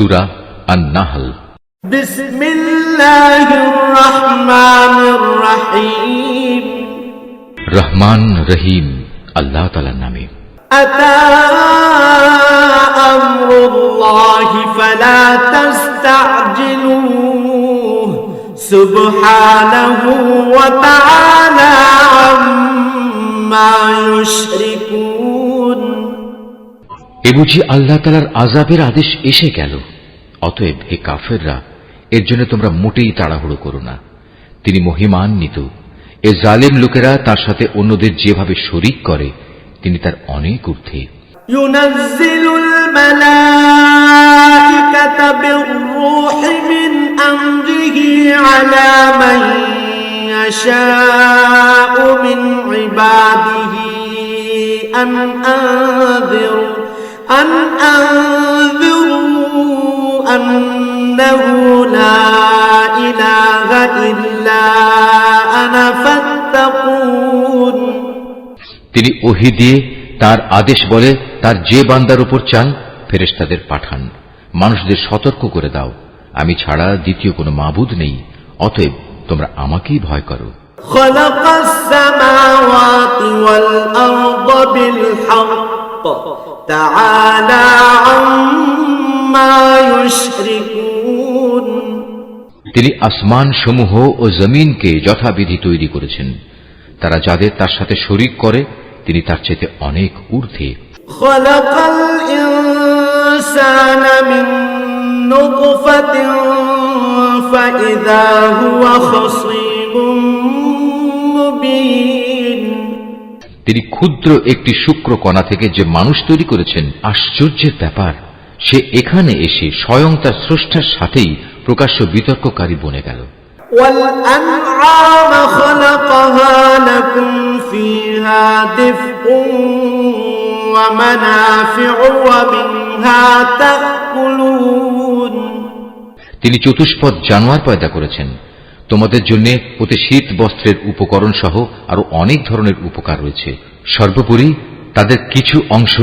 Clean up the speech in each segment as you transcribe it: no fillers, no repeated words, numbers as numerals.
সূরা আন-নাহল। বিসমিল্লাহির রহমানির রহিম। রহমান রহিম আল্লাহ তাআলার নামে। আতা আমরুল্লাহি ফালা তাস্তা'জিলুহু সুবহানাহু ওয়া তাআলা আম্মা ইউশরিকুন। এ বুঝি আল্লাহ তাআলার আযাবের আদেশ এসে গেল, অতএব হে কাফেররা, এর জন্য তোমরা মোটেই তাড়াহুড়ো করো না। তিনি মহিমান্বিত। এ জালেম লোকেরা তার সাথে অন্যদের যেভাবে শরীক করে, তিনি তার অনেক ঊর্ধ্বে। ইউনাজ্জিলুল মালাইকাতা বির-রূহি মিন আমরিহি আলা মান ইয়াশাউ মিন ইবাদিহি আন আনযিরু আন্নাহু লা ইলাহা ইল্লা আনা ফাত্তাকুন। তিনি ওহী দিয়ে তার আদেশ বলে তার যে বান্দার উপর চান ফেরেশতাদের পাঠান, মানুষদের সতর্ক করে দাও, আমি ছাড়া দ্বিতীয় কোনো মাবুদ নেই, অতএব তোমরা আমাকেই ভয় করো। খালাকাস সামাওয়াতি ওয়াল আরদা বিল হক তাআলা আম্মা ইউশরিকুন। তিনি আসমান সমূহ ও জমিনকে যথাবিধি তৈরি করেছেন, তারা যাদের তার সাথে শরীক করে তিনি তার চেয়ে অনেক ঊর্ধ্বে। খালাকাল ইনসানা মিন নুতফাতিন ফাইযা হুয়া খাসীমুম মুবিন। তিনি ক্ষুদ্র একটি শুক্র কণা থেকে যে মানুষ তৈরি করেছেন, আশ্চর্যের ব্যাপার, সে এখানে এসে স্বয়ং তার স্রষ্টার সাথেই প্রকাশ্য বিতর্ককারী বনে গেল। والأنعام خلقها لكم فيها دفء ومنافع ومنها تأكلون। তিনি চতুষ্পদ জানোয়ার পয়দা করেছেন, তোমাদের জন্য ওতে শীত বস্ত্রের উপকরণ সহ আরো অনেক ধরনের উপকার রয়েছে। সর্বোপরি তাদের কিছু অংশ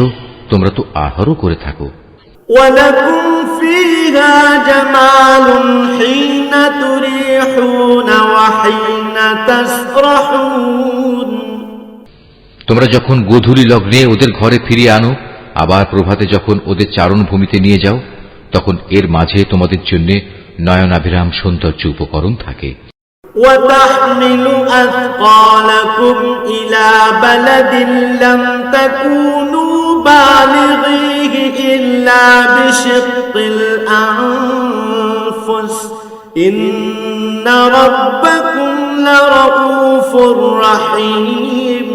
তোমরা তো আহারও করে থাকো। ولكم فيها جمال حين تريحون وحين تسرحون। তোমরা যখন গোধূলি লগ্নে ওদের ঘরে ফিরিয়ে আনো, আবার প্রভাতে যখন ওদের চারণ ভূমিতে নিয়ে যাও, তখন এর মাঝে তোমাদের জন্য নয়নাভিরাম সৌন্দর্য উপকরণ থাকে। وتحمل أثقالكم إلى بلد لم تكونوا بالغيه إلا بشق الأنفس إن ربكم لرؤوف رحيم।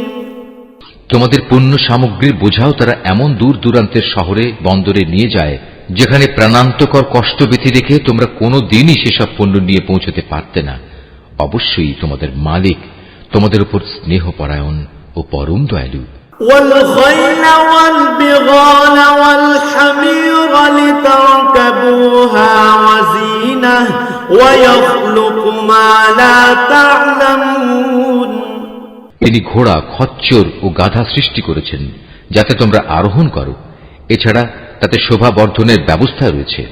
তোমাদের পণ্য সামগ্রীর বোঝাও তারা এমন দূর দূরান্তের শহরে বন্দরে নিয়ে যায়, যেখানে প্রাণান্তকর কষ্টব্যথি দেখে তোমরা কোনো দিনই সেসব পণ্য নিয়ে পৌঁছতে পারতে না। অবশ্যই তোমাদের মালিক তোমাদের উপর স্নেহপরায়ণ ও পরম দয়ালু। والخيل والبغال والحمير لتركبوها وزينة ويخلق ما لا تعلمون। তিনি ঘোড়া, খচ্চর ও গাধা সৃষ্টি করেছেন যাতে তোমরা আরোহণ করো। এছাড়া তাতে শোভা বর্ধনের ব্যবস্থা রয়েছে।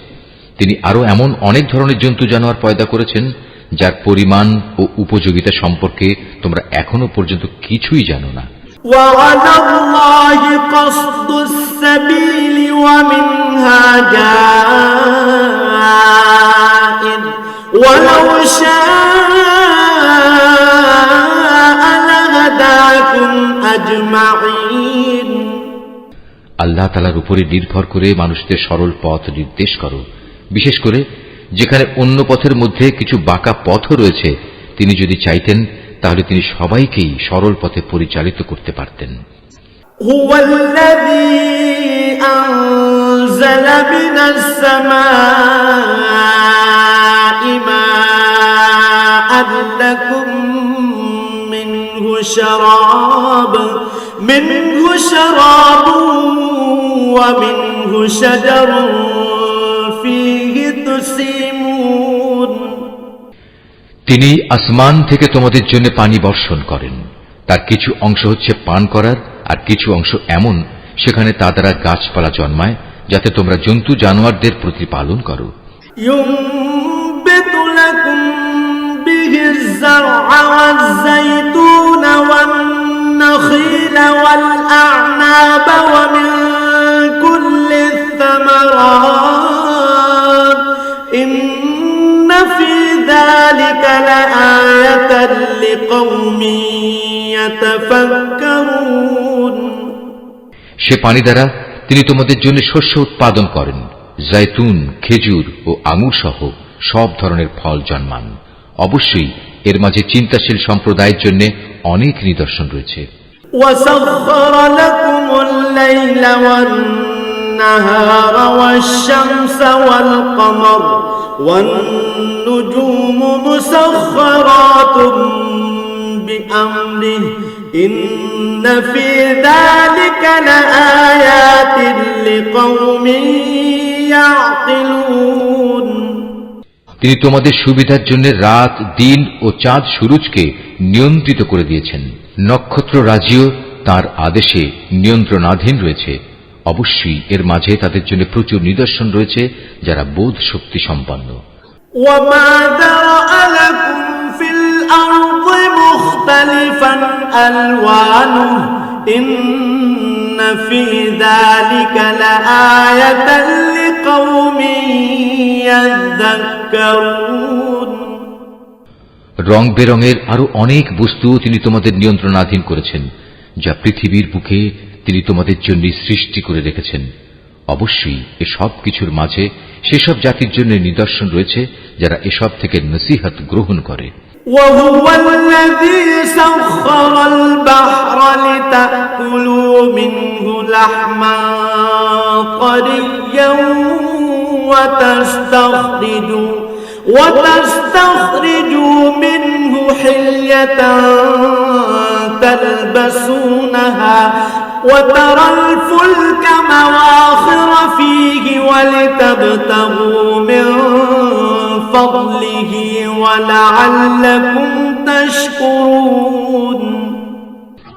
তিনি আরো এমন অনেক ধরনের জন্তু জানোয়ার পয়দা করেছেন যার পরিমাণ ও উপযোগিতা সম্পর্কে তোমরা এখনো পর্যন্ত কিছুই জানো না। وعلى الله قصد السبيل ومنها جائر ولو شاء لهداكم أجمعين। আল্লাহ তাআলার উপরে নির্ভর করে মানুষদের সরল পথ নির্দেশ করো, বিশেষ করে যেখানে অন্য পথের মধ্যে কিছু বাঁকা পথও রয়েছে। তিনি যদি চাইতেন তাহলে তিনি সবাইকেই সরল পথে পরিচালিত করতে পারতেন। هو الذي أنزل من السماء ماء لكم منه شراب ومنه شجر فيه تسيمون। তিনি আসমান থেকে তোমাদের জন্য পানি বর্ষণ করেন, তার কিছু অংশ হচ্ছে পান করার, আর কিছু অংশ এমন সেখানে তা দ্বারা গাছপালা জন্মায় যাতে তোমরা জন্তু জানোয়ারদের প্রতিপালন করো। ينبت لكم به الزرع والزيتون والنخيل والأعناب ومن كل الثمرات إن في ذلك لآية لقوم يتفكرون। সে পানি দ্বারা তিনি তোমাদের জন্য শস্য উৎপাদন করেন, জৈতুন, খেজুর ও আঙুর সহ সব ধরনের ফল জন্মান। অবশ্যই এর মাঝে চিন্তাশীল সম্প্রদায়ের জন্য অনেক নিদর্শন রয়েছে। وسخر لكم الليل والنهار والشمس والقمر والنجوم مسخرات بأمره إن في ذلك لآيات لقوم يعقلون। তিনি তোমাদের সুবিধার জন্য রাত, দিন ও চাঁদ সূরজকে নিয়ন্ত্রিত করে দিয়েছেন। নক্ষত্র রাজিও তার আদেশে নিয়ন্ত্রণাধীন রয়েছে। অবশ্যই এর মাঝে তাদের জন্য প্রচুর নিদর্শন রয়েছে যারা বোধ শক্তি সম্পন্ন। وما ذرأ لكم في الأرض مختلفا ألوانه إن في ذلك لآية لقوم يذكرون। রং বেরঙের আরো অনেক বস্তু তিনি তোমাদের নিয়ন্ত্রণাধীন করেছেন, যা পৃথিবীর বুকে তিনি তোমাদের জন্য সৃষ্টি করে রেখেছেন। অবশ্যই এসব কিছুর মাঝে সেসব জাতির জন্য নিদর্শন রয়েছে যারা এসব থেকে নসিহত গ্রহণ করে। وهو الذي سخر البحر لتأكلوا منه لحما طريا وتستخرجوا منه حلية تلبسونها وترى الفلك مواخر فيه ولتبتغوا من فضله ولعلكم تشكرون।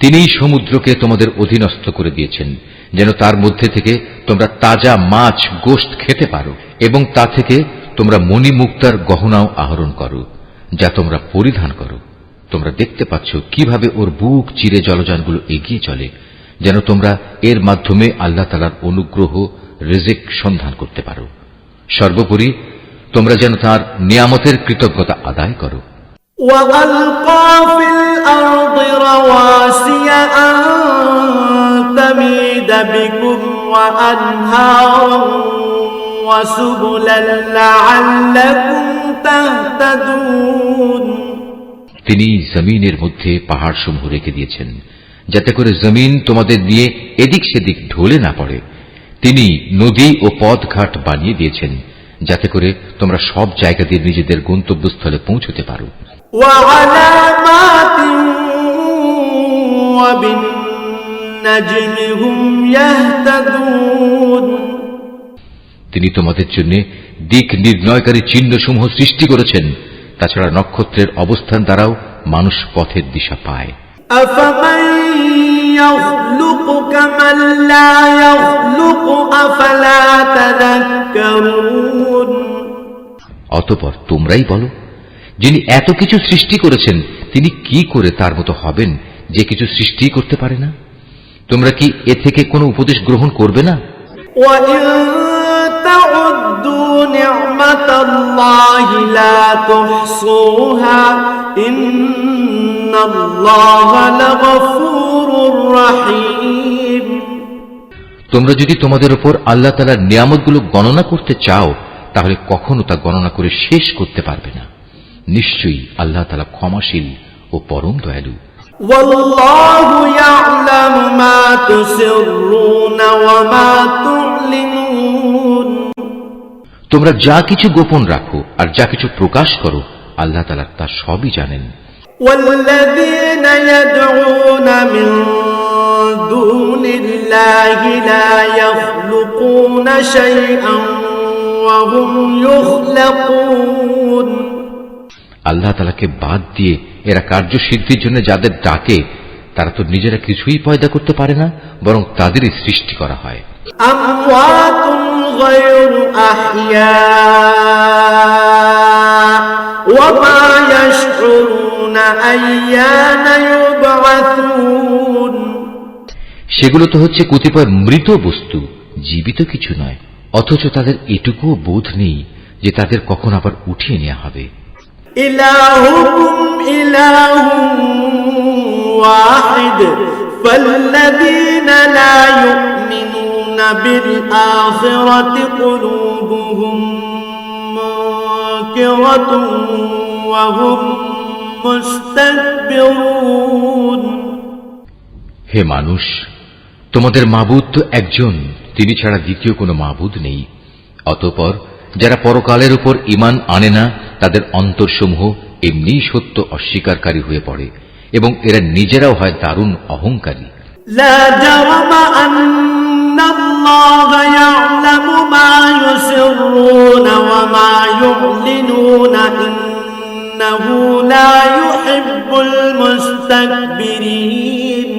তিনি সমুদ্রকে তোমাদের অধীনস্থ করে দিয়েছেন যেন তার মধ্যে থেকে তোমরা তাজা মাছ, গোশত খেতে পারো এবং তা থেকে তোমরা মণিমুক্তার গহনাও আহরণ করো, যা তোমরা পরিধান করো। তোমরা দেখতে পাচ্ছ কিভাবে ওর বুক চিরে জলযানগুলো এগিয়ে চলে, যেন তোমরা এর মাধ্যমে আল্লাহ তাআলার অনুগ্রহ, রিজিক সন্ধান করতে পারো। সর্বোপরি তোমরা যেন তার নিয়ামতের কৃতজ্ঞতা আদায় করো। وألقى في الأرض رواسي أن تميد بكم وأنهارا وسبلا لعلكم تهتدون। তিনি জমিনের মধ্যে পাহাড়সমূহ রেখে দিয়েছেন যাতে করে জমিন তোমাদের নিয়ে এদিক সেদিক ঢলে না পড়ে। তিনি নদী ও পথঘাট বানিয়ে দিয়েছেন যাতে করে তোমরা সব জায়গা দিয়ে নিজেদের গন্তব্যস্থলে পৌঁছতে পারো। وعلامات وبالنجم هم يهتدون। তিনি তোমাদের জন্য দিক নির্ণয়কারী চিহ্নসমূহ সৃষ্টি করেছেন। তাছাড়া নক্ষত্রের অবস্থান দ্বারাও মানুষ পথের দিশা পায়। أفمن يخلق كمن لا يخلق أفلا تذكرون। অতঃপর তোমরাই বলো, যিনি এত কিছু সৃষ্টি করেছেন তিনি কি করে তার মতো হবেন যে কিছু সৃষ্টি করতে পারে না? তোমরা কি এ থেকে কোনো উপদেশ গ্রহণ করবে না? وَإِن تَعُدُّوا نِعْمَةَ اللَّهِ لَا تُحْصُوهَا إِنَّ اللَّهَ لَغَفُورٌ رَّحِيمٌ। তোমরা যদি তোমাদের উপর আল্লাহ তাআলার নিয়ামতগুলো গণনা করতে চাও তাহলে কখনো তা গণনা করে শেষ করতে পারবে না। নিশ্চয়ই আল্লাহ তাআলা ক্ষমাশীল ও পরম দয়ালু। وَاللَّهُ يَعْلَمُ مَا تُسِرُّونَ وَمَا تُعْلِنُونَ। তোমরা যা কিছু গোপন রাখো আর যা কিছু প্রকাশ করো আল্লাহ তাআলা তা সবই জানেন। وَالَّذِينَ يَدْعُونَ مِن دُونِ اللَّهِ لَا يَخْلُقُونَ شَيْئًا وَهُمْ يُخْلَقُونَ। আল্লাহ তাআলাকে বাদ দিয়ে এরা কার্যসিদ্ধির জন্য যাদের ডাকে তারা তো নিজেরা কিছুই পয়দা করতে পারে না, বরং তাদেরই সৃষ্টি করা হয়। أَمْوَاتٌ غير أحياء وما يشعرون أيان يبعثون সেগুলো তো হচ্ছে কতিপয় মৃত বস্তু, জীবিত কিছু নয়, অথচ তাদের এটুকুও বোধ নেই যে তাদের কখন আবার উঠিয়ে নেওয়া হবে। إلهكم إله واحد فالذين لا يؤمنون بالآخرة قلوبهم منكرة وهم مستكبرون হে মানুষ, তোমাদের মাবুদ তো একজন, তিনি ছাড়া দ্বিতীয় কোনো মাবুদ নেই। অতঃপর যারা পরকালের উপর ঈমান আনে না, তাদের অন্তরসমূহ এমনিই সত্য অস্বীকারী হয়ে পড়ে এবং এরা নিজেরাও হয় দারুণ অহংকারী। لا جرم أن الله يعلم ما يسرون وما يعلنون إنه لا يحب المستكبرين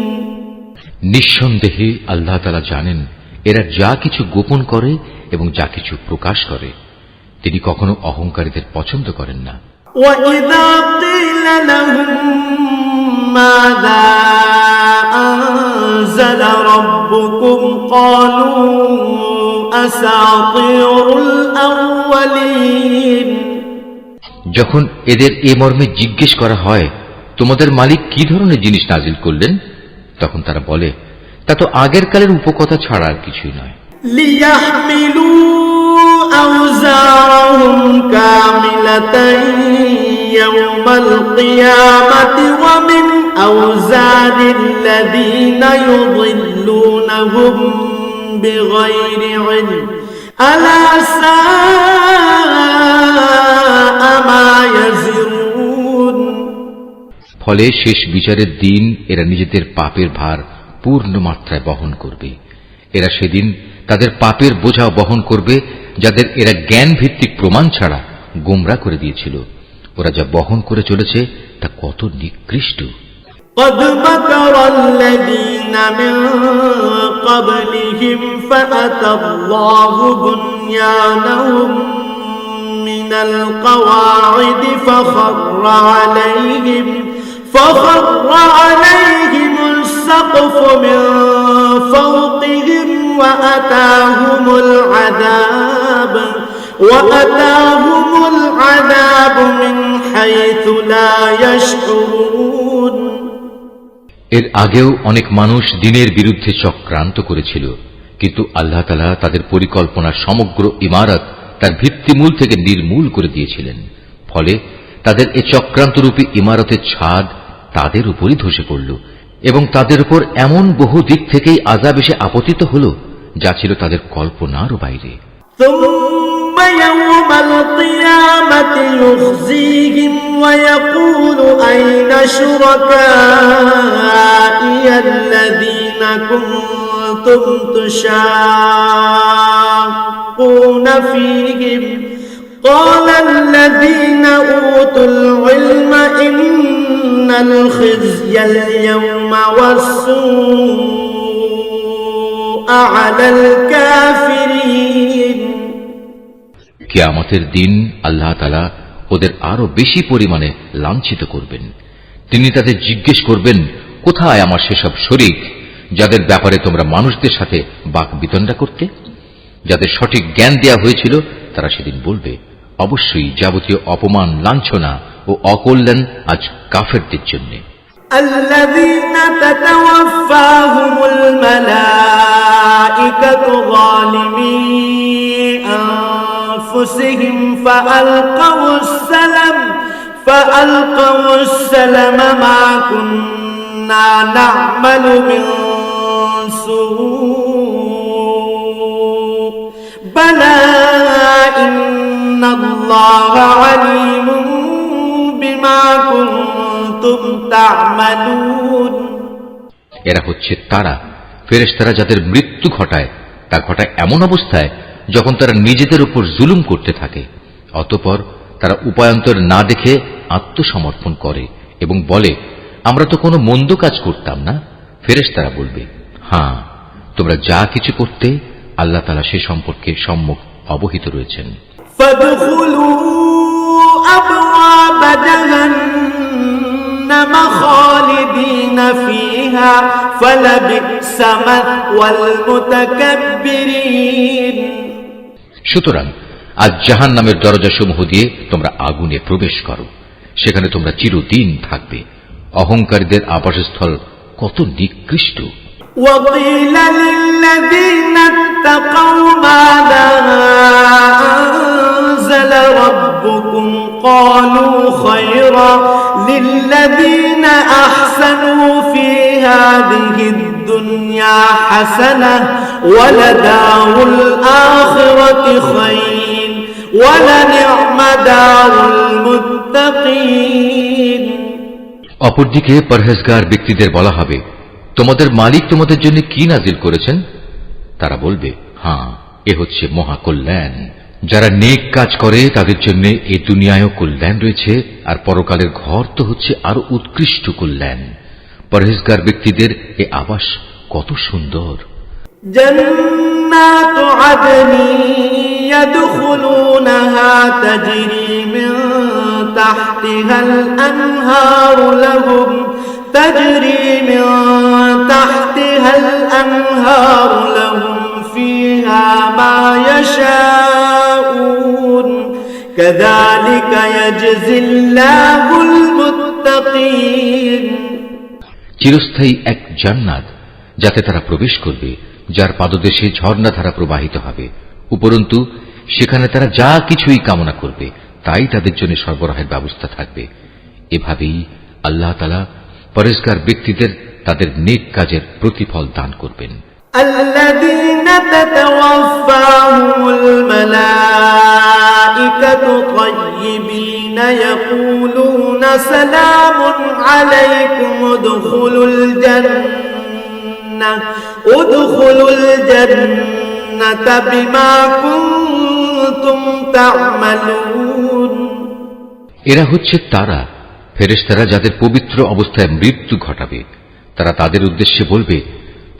নিঃসন্দেহে আল্লাহ তাআলা জানেন এরা যা কিছু গোপন করে এবং যা কিছু প্রকাশ করে, তিনি কখনো অহংকারীদের পছন্দ করেন না। وإذا قيل لهم ماذا أنزل ربكم قالوا أساطير الأولين যখন এদের এ মর্মে জিজ্ঞেস করা হয়, তোমাদের মালিক কি ধরনের জিনিস নাজিল করলেন, তখন তারা বলে, তা তো আগের কালের উপকথা ছাড়া আর কিছুই নয়। ليحملوا أوزارهم كاملة يوم القيامة ومن أوزار الذين يضلونهم بغير علم ألا ساء ما يزرون ফলে শেষ বিচারের দিন এরা নিজেদের পাপের ভার পূর্ণ মাত্রায় বহন করবে। এরা সেদিন তাদের পাপের বোঝা বহন করবে যাদের এরা জ্ঞান ভিত্তিক প্রমাণ ছাড়া গোমরা করে দিয়েছিল। ওরা যা বহন করে চলেছে তা কত নিকৃষ্ট। قد مكر الذين من قبلهم فأتى الله بنيانهم من القواعد فخر عليهم السقف من فوقهم وأتاهم العذاب من حيث لا يشعرون এর আগেও অনেক মানুষ দিনের বিরুদ্ধে চক্রান্ত করেছিল, কিন্তু আল্লাহ তাআলা তাদের পরিকল্পনার সমগ্র ইমারত তার ভিত্তিমূল থেকে নির্মূল করে দিয়েছিলেন। ফলে তাদের এ চক্রান্তরূপী ইমারতের ছাদ তাদের উপরই ধসে পড়ল এবং তাদের উপর এমন বহু দিক থেকেই আযাব এসে আপতিত হল যা ছিল তাদের কল্পনারও বাইরে। ثم يوم القيامة يخزيهم ويقول أين شركائي الذين كنتم تشاقون فيهم قال الذين أوتوا العلم إن الخزي اليوم والسوء على الكافرين কিয়ামতের দিন আল্লাহ তাআলা ওদের আরো বেশি পরিমাণে লাঞ্ছিত করবেন। তিনি তাদের জিজ্ঞেস করবেন, কোথায় আমার সেসব শরীক যাদের ব্যাপারে তোমরা মানুষদের সাথে বাক বিতণ্ডা করতে? যাদের সঠিক জ্ঞান দেয়া হয়েছিল তারা সেদিন বলবে, অবশ্যই যাবতীয় অপমান, লাঞ্ছনা ও অকল্যাণ আজ কাফেরদের জন্য। الذين تتوفاهم الملائكة ظالمي أنفسهم فألقوا السلم ما كنا نعمل من سوء بلى إن الله عليم بما كنتم تعملون এরা হচ্ছে তারা, ফেরেশতারা যাদের মৃত্যু ঘটায়, তা ঘটায় এমন অবস্থায় যখন তারা নিজেদের উপর জুলুম করতে থাকে। অতঃপর তারা উপায়ান্তর না দেখে আত্মসমর্পণ করে এবং বলে, আমরা তো কোনো মন্দ কাজ করতাম না। ফেরেশতারা বলবে, হ্যাঁ, তোমরা যা কিছু করতে আল্লাহ তাআলা সে সম্পর্কে সম্যক অবহিত রয়েছেন। فادخلوا أبواب جهنم خالدين فيها فلبئس مثوى المتكبرين। সুতরাং আজ জাহান্নামের দরজাসমূহ দিয়ে তোমরা আগুনে প্রবেশ করো, সেখানে তোমরা চিরদিন থাকবে। অহংকারীদের আবাসস্থল কত নিকৃষ্ট। وقيل للذين اتقوا ماذا أنزل ربكم قالوا خيرا للذين أحسنوا في هذه الدنيا حسنة ولدار الآخرة خير ولنعم دار المتقين। অপরদিকে পরহেজগার ব্যক্তিদের বলা হবে, তোমাদের মালিক তোমাদের জন্য কি নাজিল করেছেন? তারা বলবে, হ্যাঁ, এ হচ্ছে মহাকল্যাণ। যারা নেক কাজ করে তাদের জন্য এই দুনিয়ায়ও কল্যাণ রয়েছে, আর পরকালের ঘর তো হচ্ছে আরো উৎকৃষ্ট কল্যাণ। পরহেজগার ব্যক্তিদের এ আবাস কত সুন্দর। جنات عدن يدخلونها تجري من تحتها الأنهار لهم فيها ما يشاءون كذلك يجزي الله المتقين। চিরস্থায়ী এক জান্নাত, যাতে তারা প্রবেশ করবে, যার পাদদেশে ঝর্ণাধারা প্রবাহিত হবে। উপরন্তু সেখানে তারা যা কিছুই কামনা করবে তাই তাদের জন্য সরবরাহের ব্যবস্থা থাকবে। এভাবেই আল্লাহ তাআলা পরহেজগার ব্যক্তিদের তাদের নেক কাজের প্রতিফল দান করবেন। الذين تتوفاهم الملائكة طيبين يقولون سلام عليكم ادخلوا الجنة بما كنتم تعملون। এরা হচ্ছে তারা, ফেরেশতারা যাদের পবিত্র অবস্থায় মৃত্যু ঘটাবে। তারা তাদের উদ্দেশ্যে বলবে,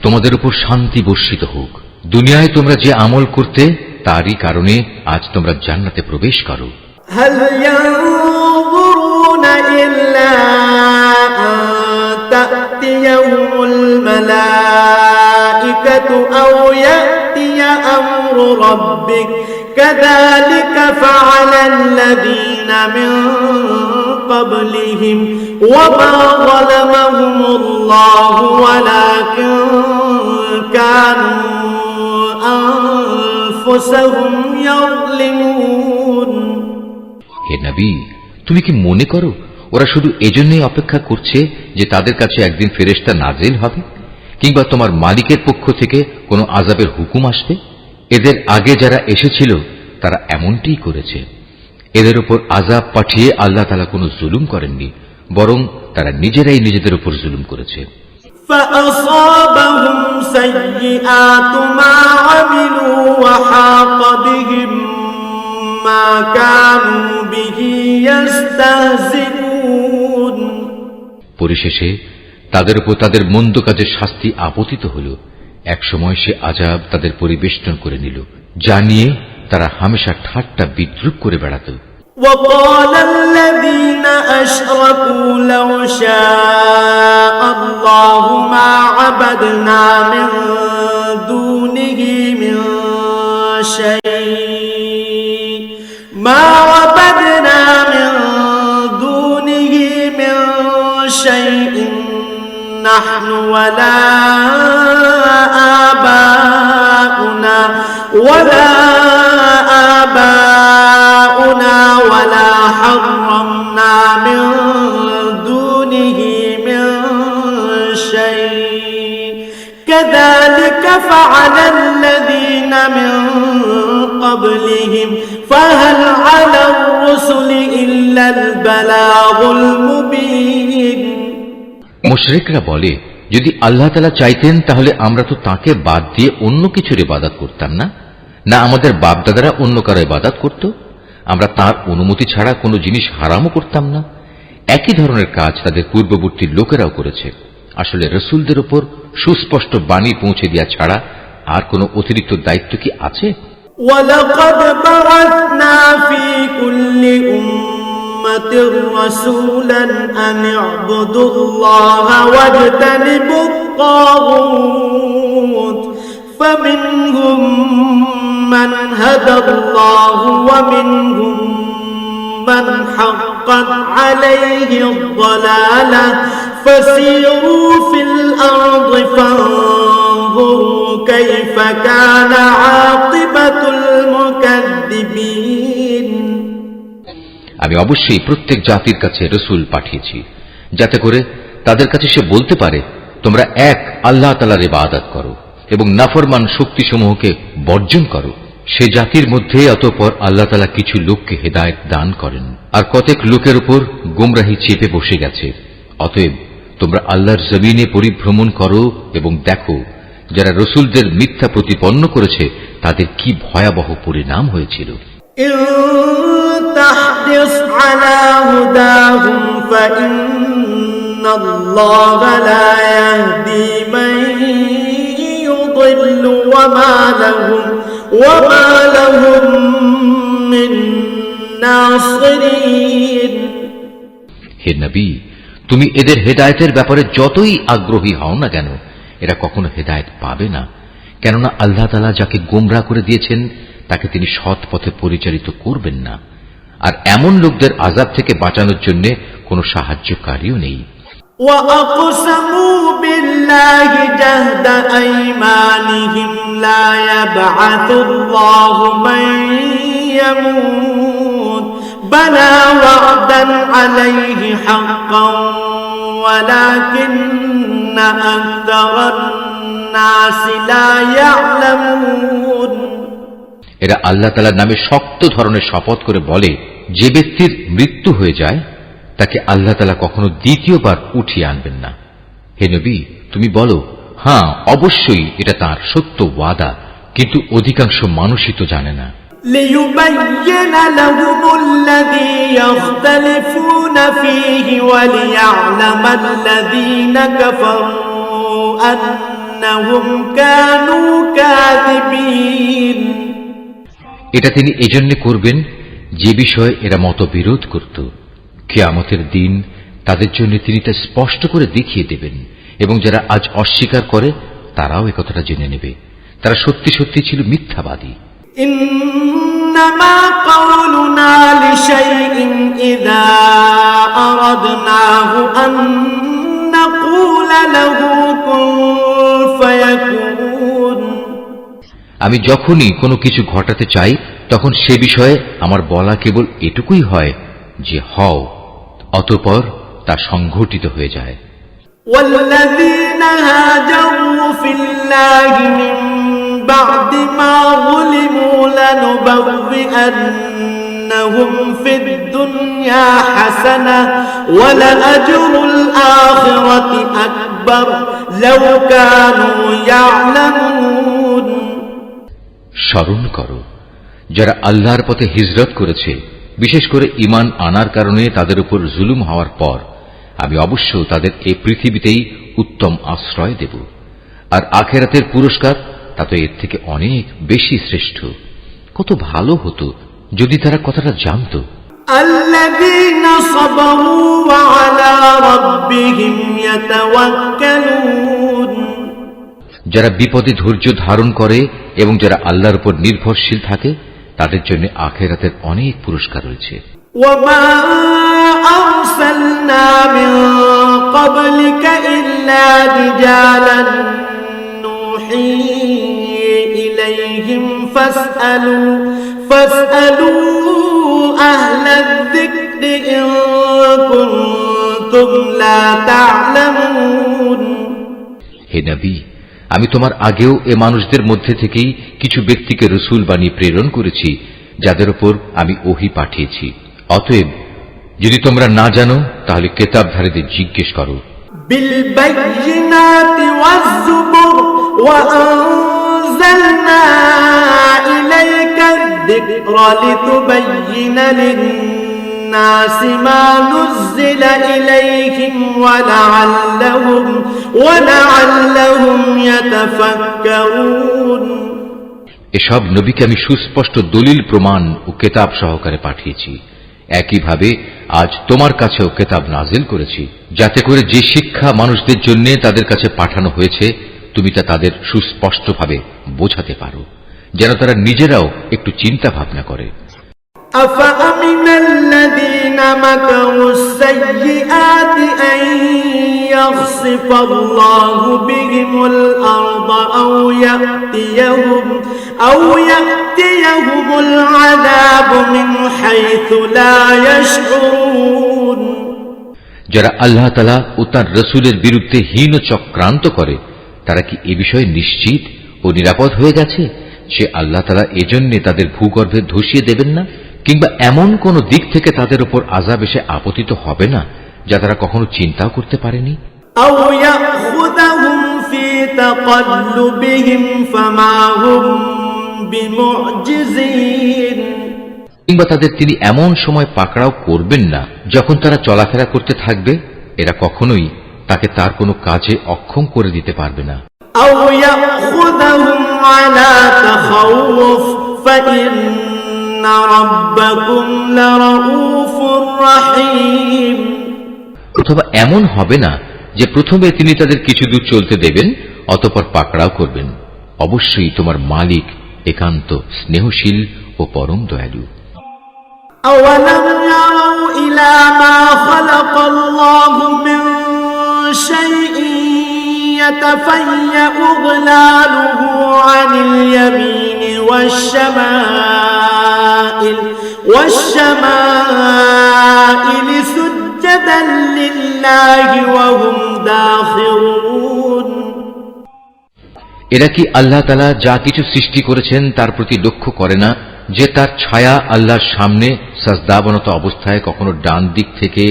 তোমাদের উপর শান্তি বর্ষিত হোক। দুনিয়ায় তোমরা যে আমল করতে তারই কারণে আজ তোমরা জান্নাতে প্রবেশ করো। هل ينظرون إلا أن تأتيهم الملائكة أو يأتي أمر ربك كذلك فعل الذين من قبلهم وما ظلمهم الله ولكن كانوا أنفسهم يظلمون। হে নবী, তুমি কি মনে করো ওরা শুধু এজন্যই অপেক্ষা করছে যে তাদের কাছে একদিন ফেরেশতা নাজিল হবে, কিংবা তোমার মালিকের পক্ষ থেকে কোনো আযাবের হুকুম আসবে? এদের আগে যারা এসেছিল তারা এমনটিই করেছে। এদের উপর আযাব পাঠিয়ে আল্লাহ তাআলা কোনো জুলুম করেননি, বরং তারা নিজেরাই নিজেদের উপর জুলুম করেছে। فأصابهم سيئات ما عملوا وحاق بهم ما كانوا به يستهزئون। পরিশেষে তাদের উপর তাদের মন্দ কাজের শাস্তি আপতিত হল। এক সময় সে আযাব তাদের পরিবেষ্টন করে নিল, যা নিয়ে তারা হামেশা ঠাট্টা বিদ্রূপ করে বেড়াত। وقال الذين أشركوا لو شاء الله ما عبدنا من دونه من شيء ما عبدنا من دونه من شيء نحن ولا آباؤنا ولا حرمنا من دونه من شيء كذلك فعل الذين من قبلهم فهل على الرسل إلا البلاغ المبين। মুশরিকরা বলে, যদি আল্লাহ তাআলা চাইতেন তাহলে আমরা তো তাকে বাদ দিয়ে অন্য কিছুর ইবাদত করতাম না, না আমাদের বাপদাদারা অন্য কারো ইবাদত করত। আমরা তার অনুমতি ছাড়া কোনো জিনিস হারামও করতাম না। একই ধরনের কাজ তাদের পূর্ববর্তী লোকেরাও করেছে। আসলে রসুলদের উপর সুস্পষ্ট বাণী পৌঁছে দেওয়া ছাড়া আর কোনো অতিরিক্ত দায়িত্ব কি আছে? وَلَقَدْ بَعَثْنَا فِي كُلِّ أُمَّةٍ رَسُولًا أَنِ اعْبُدُوا اللَّهَ وَاجْتَنِبُوا الطَّاغُوتَ فَمِنْهُمْ مَنْ هَدَى اللَّهُ وَمِنْهُمْ مَنْ حَقَّتْ عَلَيْهِ الضَّلَالَةُ فَسِيرُوا فِي الْأَرْضِ فَانظُرُوا كَيْفَ كَانَ عَاقِبَةُ الْمُكَذِّبِينَ। আমি অবশ্যই প্রত্যেক জাতির কাছে রসুল পাঠিয়েছি, যাতে করে তাদের কাছে সে বলতে পারে, তোমরা এক আল্লাহ তাআলার ইবাদত করো এবং নাফরমান শক্তিসমূহকে বর্জন করো। সে জাতির মধ্যে অতঃপর আল্লাহ তাআলা কিছু লোককে হেদায়েত দান করেন, আর কতক লোকের উপর গোমরাহি চেপে বসে গেছে। অতএব তোমরা আল্লাহর জমিনে পরিভ্রমণ করো এবং দেখো যারা রসুলদের মিথ্যা প্রতিপন্ন করেছে তাদের কি ভয়াবহ পরিণাম হয়েছিল। إن تحرص على هداهم فإن الله لا يهدي من يضل وما لهم من ناصرين। হে নবী, তুমি এদের হেদায়েতের ব্যাপারে যতই আগ্রহী হও না কেন, এরা কখনো হেদায়েত পাবে না, কেননা আল্লাহ তাআলা যাকে গোমরাহ করে দিয়েছেন তাকে তিনি সৎ পথে পরিচালিত করবেন না। আর এমন লোকদের আযাব থেকে বাঁচানোর জন্য কোনো সাহায্যকারীও নেই। وَأَقْسَمُوا بِاللَّهِ جَهْدَ أَيْمَانِهِمْ لَا يَبْعَثُ اللَّهُ مَن يَمُوتُ بَلَى وَعْدًا عَلَيْهِ حَقًّا وَلَكِنَّ أَكْثَرَ النَّاسِ لَا يَعْلَمُونَ। এরা আল্লাহ তাআলার নামে শক্ত ধরনের শপথ করে বলে, যে ব্যক্তির মৃত্যু হয়ে যায় তাকে আল্লাহ তাআলা কখনো দ্বিতীয়বার উঠিয়ে আনবেন না। হে নবী, তুমি বলো, হ্যাঁ অবশ্যই এটা তার সত্য ওয়াদা, কিন্তু অধিকাংশ মানুষই তো জানে না। لِيُبَيِّنَ لَهُمُ الَّذِي يَخْتَلِفُونَ فِيهِ وَلِيَعْلَمَ الَّذِينَ كَفَرُوا أَنَّهُمْ كَانُوا كَاذِبِينَ। এটা তিনি এজন্য করবেন যে বিষয়ে এরা মতবিরোধ করত। কিয়ামতের দিন তাদের জন্য তিনি তা স্পষ্ট করে দেখিয়ে দেবেন, এবং যারা আজ অস্বীকার করে তারাও একথাটা জেনে নেবে তারা সত্যি সত্যি ছিল মিথ্যাবাদী। إنما قولنا لشيء إذا أردناه أن نقول له كن فيكون। আমি যখনই কোনো কিছু ঘটাতে চাই তখন সে বিষয়ে আমার বলা কেবল এটুকুই হয় যে হও, অতঃপর তা সংঘটিত হয়ে যায়। والذين هاجروا في الله من بعد ما ظلموا لنبوئنهم في الدنيا حسنة ولأجر الآخرة أكبر لو كانوا يعلمون। স্মরণ করো, যারা আল্লাহর পথে হিজরত করেছে, বিশেষ করে ঈমান আনার কারণে তাদের উপর জুলুম হওয়ার পর আমি অবশ্য তাদের এই পৃথিবীতেই উত্তম আশ্রয় দেব, আর আখিরাতের পুরস্কার তা তো এর থেকে অনেক বেশি শ্রেষ্ঠ। কত ভালো হতো যদি তারা কথাটা জানত। الذين صبروا وعلى ربهم يتوكلون। যারা বিপদে ধৈর্য ধারণ করে এবং যারা আল্লাহর উপর নির্ভরশীল থাকে তাদের জন্য আখিরাতের অনেক পুরস্কার রয়েছে। وما أرسلنا من قبلك إلا رجالا نوحي إليهم فاسألوا أهل الذكر إن كنتم لا تعلمون। হে নবী, আমি তোমার আগেও এ মানুষদের মধ্যে থেকেই কিছু ব্যক্তিকে রসুল বানিয়ে প্রেরণ করেছি যাদের উপর আমি ওহী পাঠিয়েছি। অতএব যদি তোমরা না জানো তাহলে কিতাবধারীদের জিজ্ঞেস করো। بالبينات والزبر وأنزلنا إليك الذكر لتبين للناس للناس ما نزل إليهم ولعلهم يتفكرون এসব নবীকে আমি সুস্পষ্ট দলিল প্রমাণ ও কেতাব সহকারে পাঠিয়েছি। একইভাবে আজ তোমার কাছেও কেতাব নাজিল করেছি, যাতে করে যে শিক্ষা মানুষদের জন্য তাদের কাছে পাঠানো হয়েছে তুমি তা তাদের সুস্পষ্টভাবে বোঝাতে পারো, যেন তারা নিজেরাও একটু চিন্তা ভাবনা করে। أفأمن الذين مكروا السيئات أن يخسف الله بهم الأرض أو يأتيهم العذاب من حيث لا يشعرون যারা আল্লাহ তাআলা ও তার রাসূলের বিরুদ্ধে হীন চক্রান্ত করে তারা কি এ বিষয়ে নিশ্চিত ও নিরাপদ হয়ে গেছে যে আল্লাহ তাআলা এজন্য তাদের ভূগর্ভে ধসিয়ে দেবেন না, কিংবা এমন কোন দিক থেকে তাদের উপর আযাব এসে আপতিত হবে না যা তারা কখনো চিন্তাও করতে পারেনি। أو يأخذهم في تقلبهم فما هم بمعجزين কিংবা তাদের তিনি এমন সময় পাকড়াও করবেন না যখন তারা চলাফেরা করতে থাকবে, এরা কখনোই তাকে তার কোনো কাজে অক্ষম করে দিতে পারবে না। أو يأخذهم على تخوف فإن ربكم لرؤوف رحيم অথবা এমন হবে না যে প্রথমে তিনি তাদের কিছু দূর চলতে দেবেন অতঃপর পাকড়াও করবেন। অবশ্যই তোমার মালিক একান্ত স্নেহশীল ও পরম দয়ালু। أولم يروا إلى ما خلق الله من شيء يتفيأ ظلاله عن اليمين والشمائل سجدا لله وهم داخرون এরা কি আল্লাহ তাআলা যা কিছু সৃষ্টি করেছেন তার প্রতি লক্ষ্য করে না যে তার ছায়া আল্লাহর সামনে সাজদাবনত অবস্থায় কখনো ডান দিক থেকে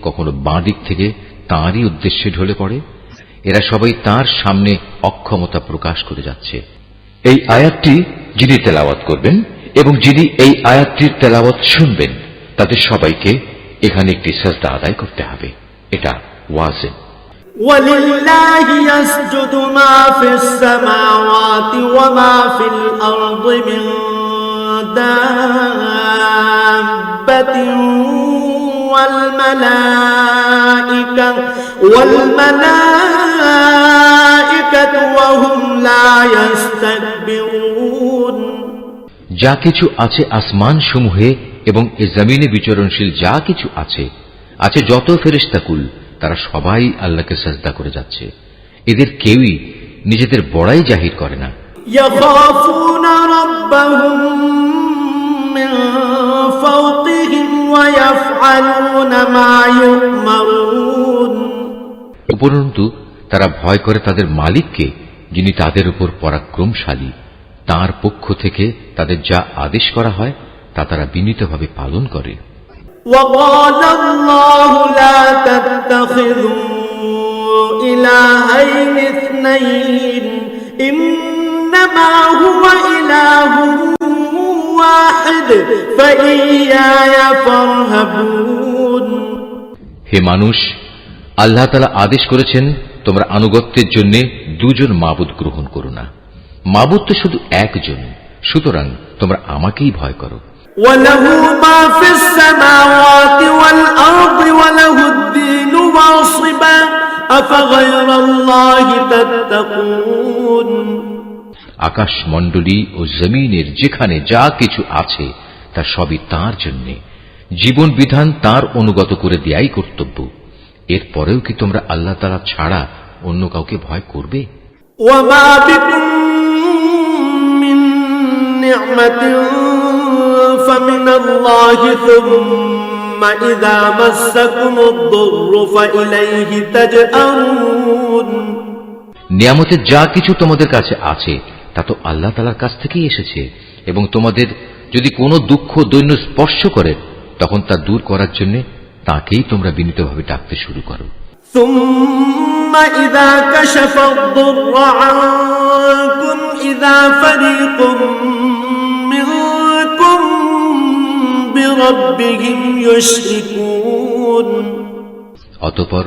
কখনো বাঁ দিক থেকে তাঁরই উদ্দেশ্যে ঢলে পড়ে? এরা সবাই তাঁর সামনে অক্ষমতা প্রকাশ করে যাচ্ছে। এই আয়াতটি যিনি তেলাওয়াত করবেন এবং যিনি এই আয়াতটির তেলাওয়াত শুনবেন তাদের সবাইকে এখানে একটি সাজদা আদায় করতে হবে। এটা ওয়াজিব। ولله يسجد ما في السماوات وما في الأرض من دابة والملائكة وهم لا يستكبرون যা কিছু আছে আসমান সমূহে এবং এ জমিনে বিচরণশীল যা কিছু আছে যত ফেরেশতাকুল তারা সবাই আল্লাহকে সাজদা করে যাচ্ছে। এদের কেউই নিজেদের বড়াই জাহির করে না। يخافون ربهم من فوقهم ويفعلون ما يؤمرون উপরন্তু তারা ভয় করে তাদের মালিককে, যিনি তাদের উপর পরাক্রমশালী। তাঁর পক্ষ থেকে তাদের যা আদেশ করা হয় তা তারা বিনীতভাবে পালন করে। وقال الله لا تتخذوا إلهين اثنين إنما هو إله واحد فإياي فارهبون হে মানুষ, আল্লাহ তাআলা আদেশ করেছেন তোমরা আনুগত্যের জন্য দুজন মাবুদ গ্রহণ করো না। মাবুদ তো শুধু একজন, সুতরাং তোমরা আমাকেই ভয় করো। وله ما في السماوات والأرض وله الدين واصبا أفغير الله تتقون আকাশ মণ্ডলী ও জমিনের যেখানে যা কিছু আছে তা সবই তাঁর জন্য। জীবন বিধান তাঁর অনুগত করে দেয়াই কর্তব্য। এরপরেও কি তোমরা আল্লাহ তাআলা ছাড়া অন্য কাউকে ভয় করবে? وما بكم من نعمة فمن الله ثم إذا مسكم الضر فإليه تجأرون নিয়ামতের যা কিছু তোমাদের কাছে আছে তা তো আল্লাহ তাআলার কাছ থেকেই এসেছে, এবং তোমাদের যদি কোনো দুঃখ দৈন্য স্পর্শ করে তখন তা দূর করার জন্য তাকেই তোমরা বিনীতভাবে ডাকতে শুরু করো। ثم إذا كشف الضر عنكم إذا فريق منكم بربهم يشركون অতঃপর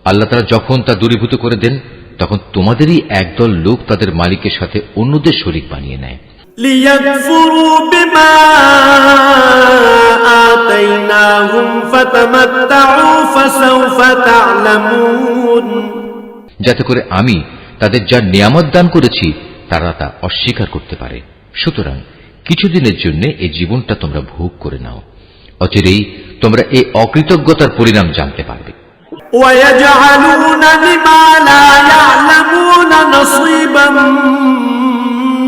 আল্লাহ তাআলা যখন তা দূরীভূত করে দেন তখন তোমাদেরই একদল লোক তাদের মালিকের সাথে অন্যদের শরীক বানিয়ে নেয় ليكفروا بما آتيناهم فتمتعوا فسوف تعلمون যাতে করে আমি তাদের যা নিয়ামত দান করেছি তারা তা অস্বীকার করতে পারে সুতরাং কিছুদিনের জন্য এই জীবনটা তোমরা ভোগ করে নাও অচিরেই তোমরা এই অকৃতজ্ঞতার পরিণাম জানতে পারবে ويجعلون لما لا يعلمون نصيبا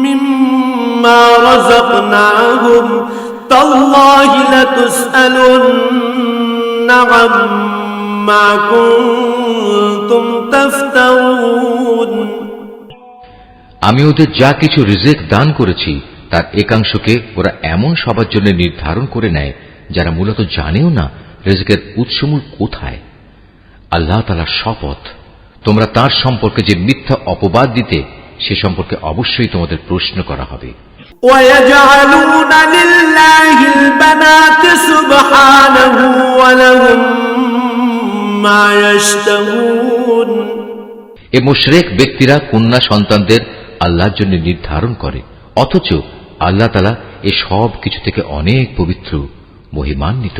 مما رزقناهم تالله لتسألن عما كنتم تفترون আমি ওদের যা কিছু রিজিক দান করেছি তার একাংশকে ওরা এমন সবার জন্য নির্ধারণ করে নেয় যারা মূলত জানেও না রিজিকের উৎসমূল কোথায় আল্লাহ তাআলার শপথ তোমরা তার সম্পর্কে যে মিথ্যা অপবাদ দিতে সে সম্পর্কে অবশ্যই তোমাদের প্রশ্ন করা হবে ويجعلون لله البنات سبحانه ولهم ما يشتهون এ মুশরিক ব্যক্তিরা কন্যা সন্তানদের আল্লাহর জন্য নির্ধারণ করে অথচ আল্লাহ তাআলা এই সব কিছু থেকে অনেক পবিত্র মহিমান্বিত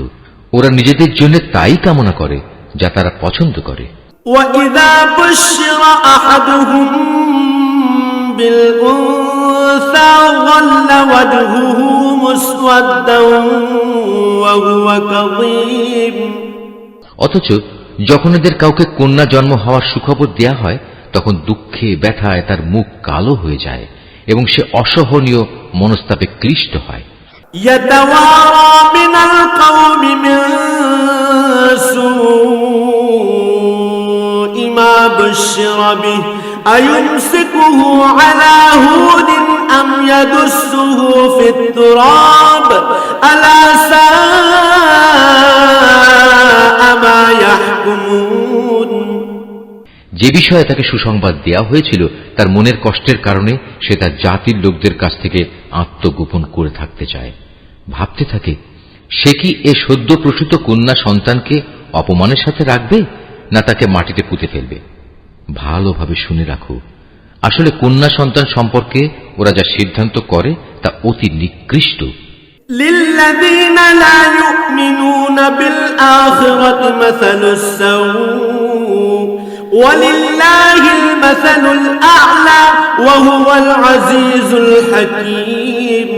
ওরা নিজেদের জন্য তাই কামনা করে যা তারা পছন্দ করে وَإِذَا بُشِّرَ أَحَدُهُم بِالْأُنثَىٰ ظَلَّ وَجْهُهُ مُسْوَدًّا وَهُوَ كَظِيمٌ অথচ যখন এদের কাউকে কন্যা জন্ম হওয়ার সুখবর দেয়া হয় তখন দুঃখে ব্যথায় তার মুখ কালো হয়ে যায় এবং সে অসহনীয় মনস্তাপে ক্লিষ্ট হয় يَتَوَارَىٰ مِنَ الْقَوْمِ مِن سُوءِ مَا بُشِّرَ بِهِ أَيُمْسِكُهُ عَلَىٰ هُونٍ أَمْ يَدُسُّهُ فِي التُّرَابِ أَلَا سَاءَ مَا يَحْكُمُونَ যে বিষয়ে তাকে সুসংবাদ দেয়া হয়েছিল তার মনের কষ্টের কারণে সে তার জাতির লোকদের কাছ থেকে আত্মগোপন করে থাকতে চায় ভাবতে থাকে সে কি এ সদ্য প্রসূত কন্যা সন্তানকে অপমানের সাথে রাখবে না তাকে মাটিতে পুঁতে ফেলবে ভালোভাবে শুনে রাখো আসলে কন্যা সন্তান সম্পর্কে ওরা যা সিদ্ধান্ত করে তা অতি নিকৃষ্ট لِلَّذِينَ لَا يُؤْمِنُونَ بِالْآخِرَةِ مَثَلُ السَّوْءِ وَلِلَّهِ الْمَثَلُ الْأَعْلَى وَهُوَ الْعَزِيزُ الْحَكِيمُ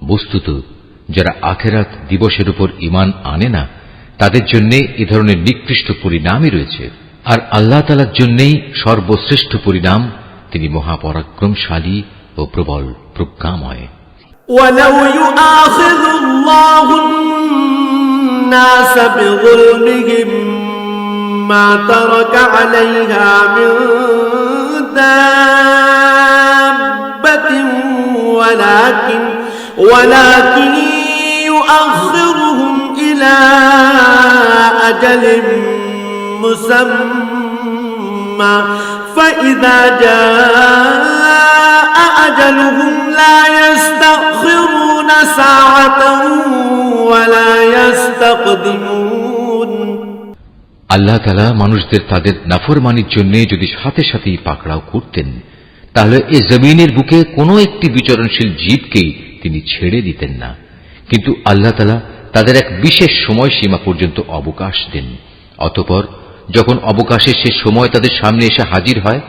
বস্তুত যারা আখিরাত দিবসের উপর ঈমান আনে না তাদের জন্য এই ধরনের নিকৃষ্ট পরিণামই রয়েছে আর আল্লাহ তাআলার জন্যই সর্বশ্রেষ্ঠ পরিণাম তিনি মহাপরাক্রমশালী ও প্রবল প্রজ্ঞাময় وَلَوْ يُؤَاخِذُ اللَّهُ النَّاسَ بِظُلْمِهِمْ مَا تَرَكَ عَلَيْهَا مِن دَابَّةٍ ولكن يؤخرهم إلى أجل مسمى فإذا جاء أجلهم لا يستأخرون ساعة ولا يستقدمون আল্লাহ তাআলা মানুষদের তাদের নাফরমানির জন্য যদি সাথে সাথেই পাকড়াও করতেন তাহলে এই জমিনের বুকে কোনো একটি বিচরণশীল জীবকেই তিনি ছেড়ে দিতেন না কিন্তু আল্লাহ তাআলা তাদের এক বিশেষ সময়সীমা পর্যন্ত অবকাশ দেন অতঃপর যখন অবকাশের শেষ সময় তাদের সামনে এসে হাজির হয়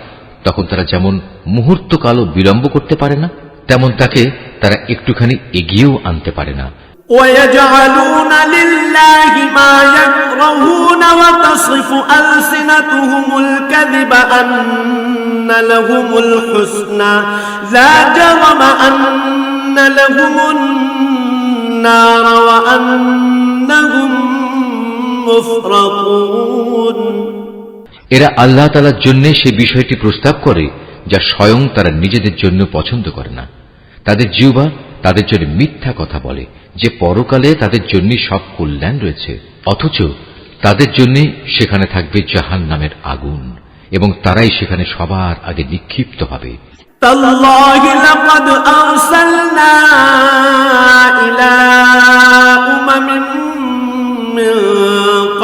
তখন তারা যেমন মুহূর্তকালও বিলম্ব করতে পারে না তেমন তাকে তারা একটুখানি এগিয়েও আনতে পারে না وَيَجْعَلُونَ لِلَّهِ مَا يَكْرَهُونَ وَتَصِفُ أَلْسِنَتُهُمُ الْكَذِبَ أَنَّ لَهُمُ الْحُسْنَى لَا جَرَمَ أَنَّ لَهُمُ النَّارَ وَأَنَّهُمْ مُفْرَطُونَ এরা আল্লাহ তাআলার জন্য সেই বিষয়টি প্রস্তাব করে যা স্বয়ং তারা নিজেদের জন্য পছন্দ করে না তাদের জিহ্বা তাদের জন্য মিথ্যা কথা বলে যে পরকালে তাদের জন্য সব কল্যাণ রয়েছে অথচ তাদের জন্য সেখানে থাকবে জাহান্নামের আগুন এবং তারাই সেখানে সবার আগে নিক্ষিপ্ত হবে تالله لقد أرسلنا إلى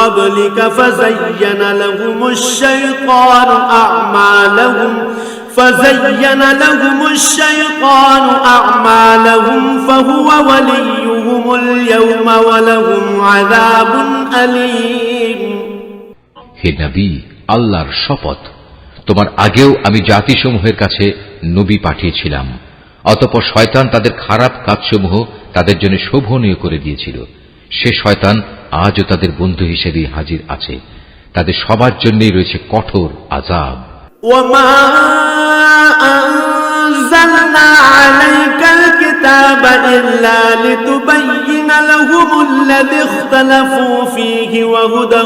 قبلك فزين لهم الشيطان أعمالهم فهو وليهم اليوم ولهم عذاب أليم হে নবী, আল্লাহর শপথ, তোমার আগেও আমি জাতিসমূহের কাছে নবী পাঠিয়েছিলাম। অতঃপর শয়তান তাদের খারাপ কাজসমূহ তাদের জন্য শোভনীয় করে দিয়েছিল। সে শয়তান আজও তাদের বন্ধু হিসেবে হাজির আছে। তাদের সবার জন্যই রয়েছে কঠোর আযাব। وما أنزلنا عليك الكتاب إلا لتبين لهم الذي اختلفوا فيه وهدى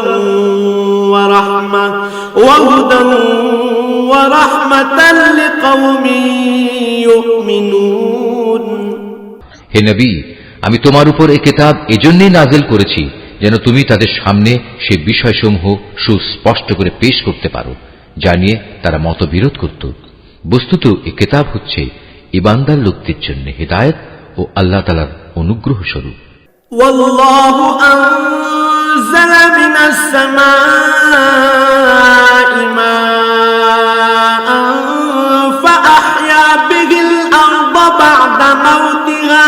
ورحمة لقوم يؤمنون হে নবী, আমি তোমার উপর এই কিতাব এজন্যই নাযিল করেছি যেন তুমি তাদের সামনে সেই বিষয়সমূহ সুস্পষ্ট করে পেশ করতে পারো যা নিয়ে তারা মতবিরোধ করত। বস্তুত এই কিতাব হচ্ছে ঈমানদার লোকদের জন্য হিদায়াত ও আল্লাহ তাআলার অনুগ্রহ স্বরূপ। ওয়াল্লাহু আনজালা মিনাস সামাই মাআন ফাআহইয়া বিহিল আরদা বা'দা মাউতিহা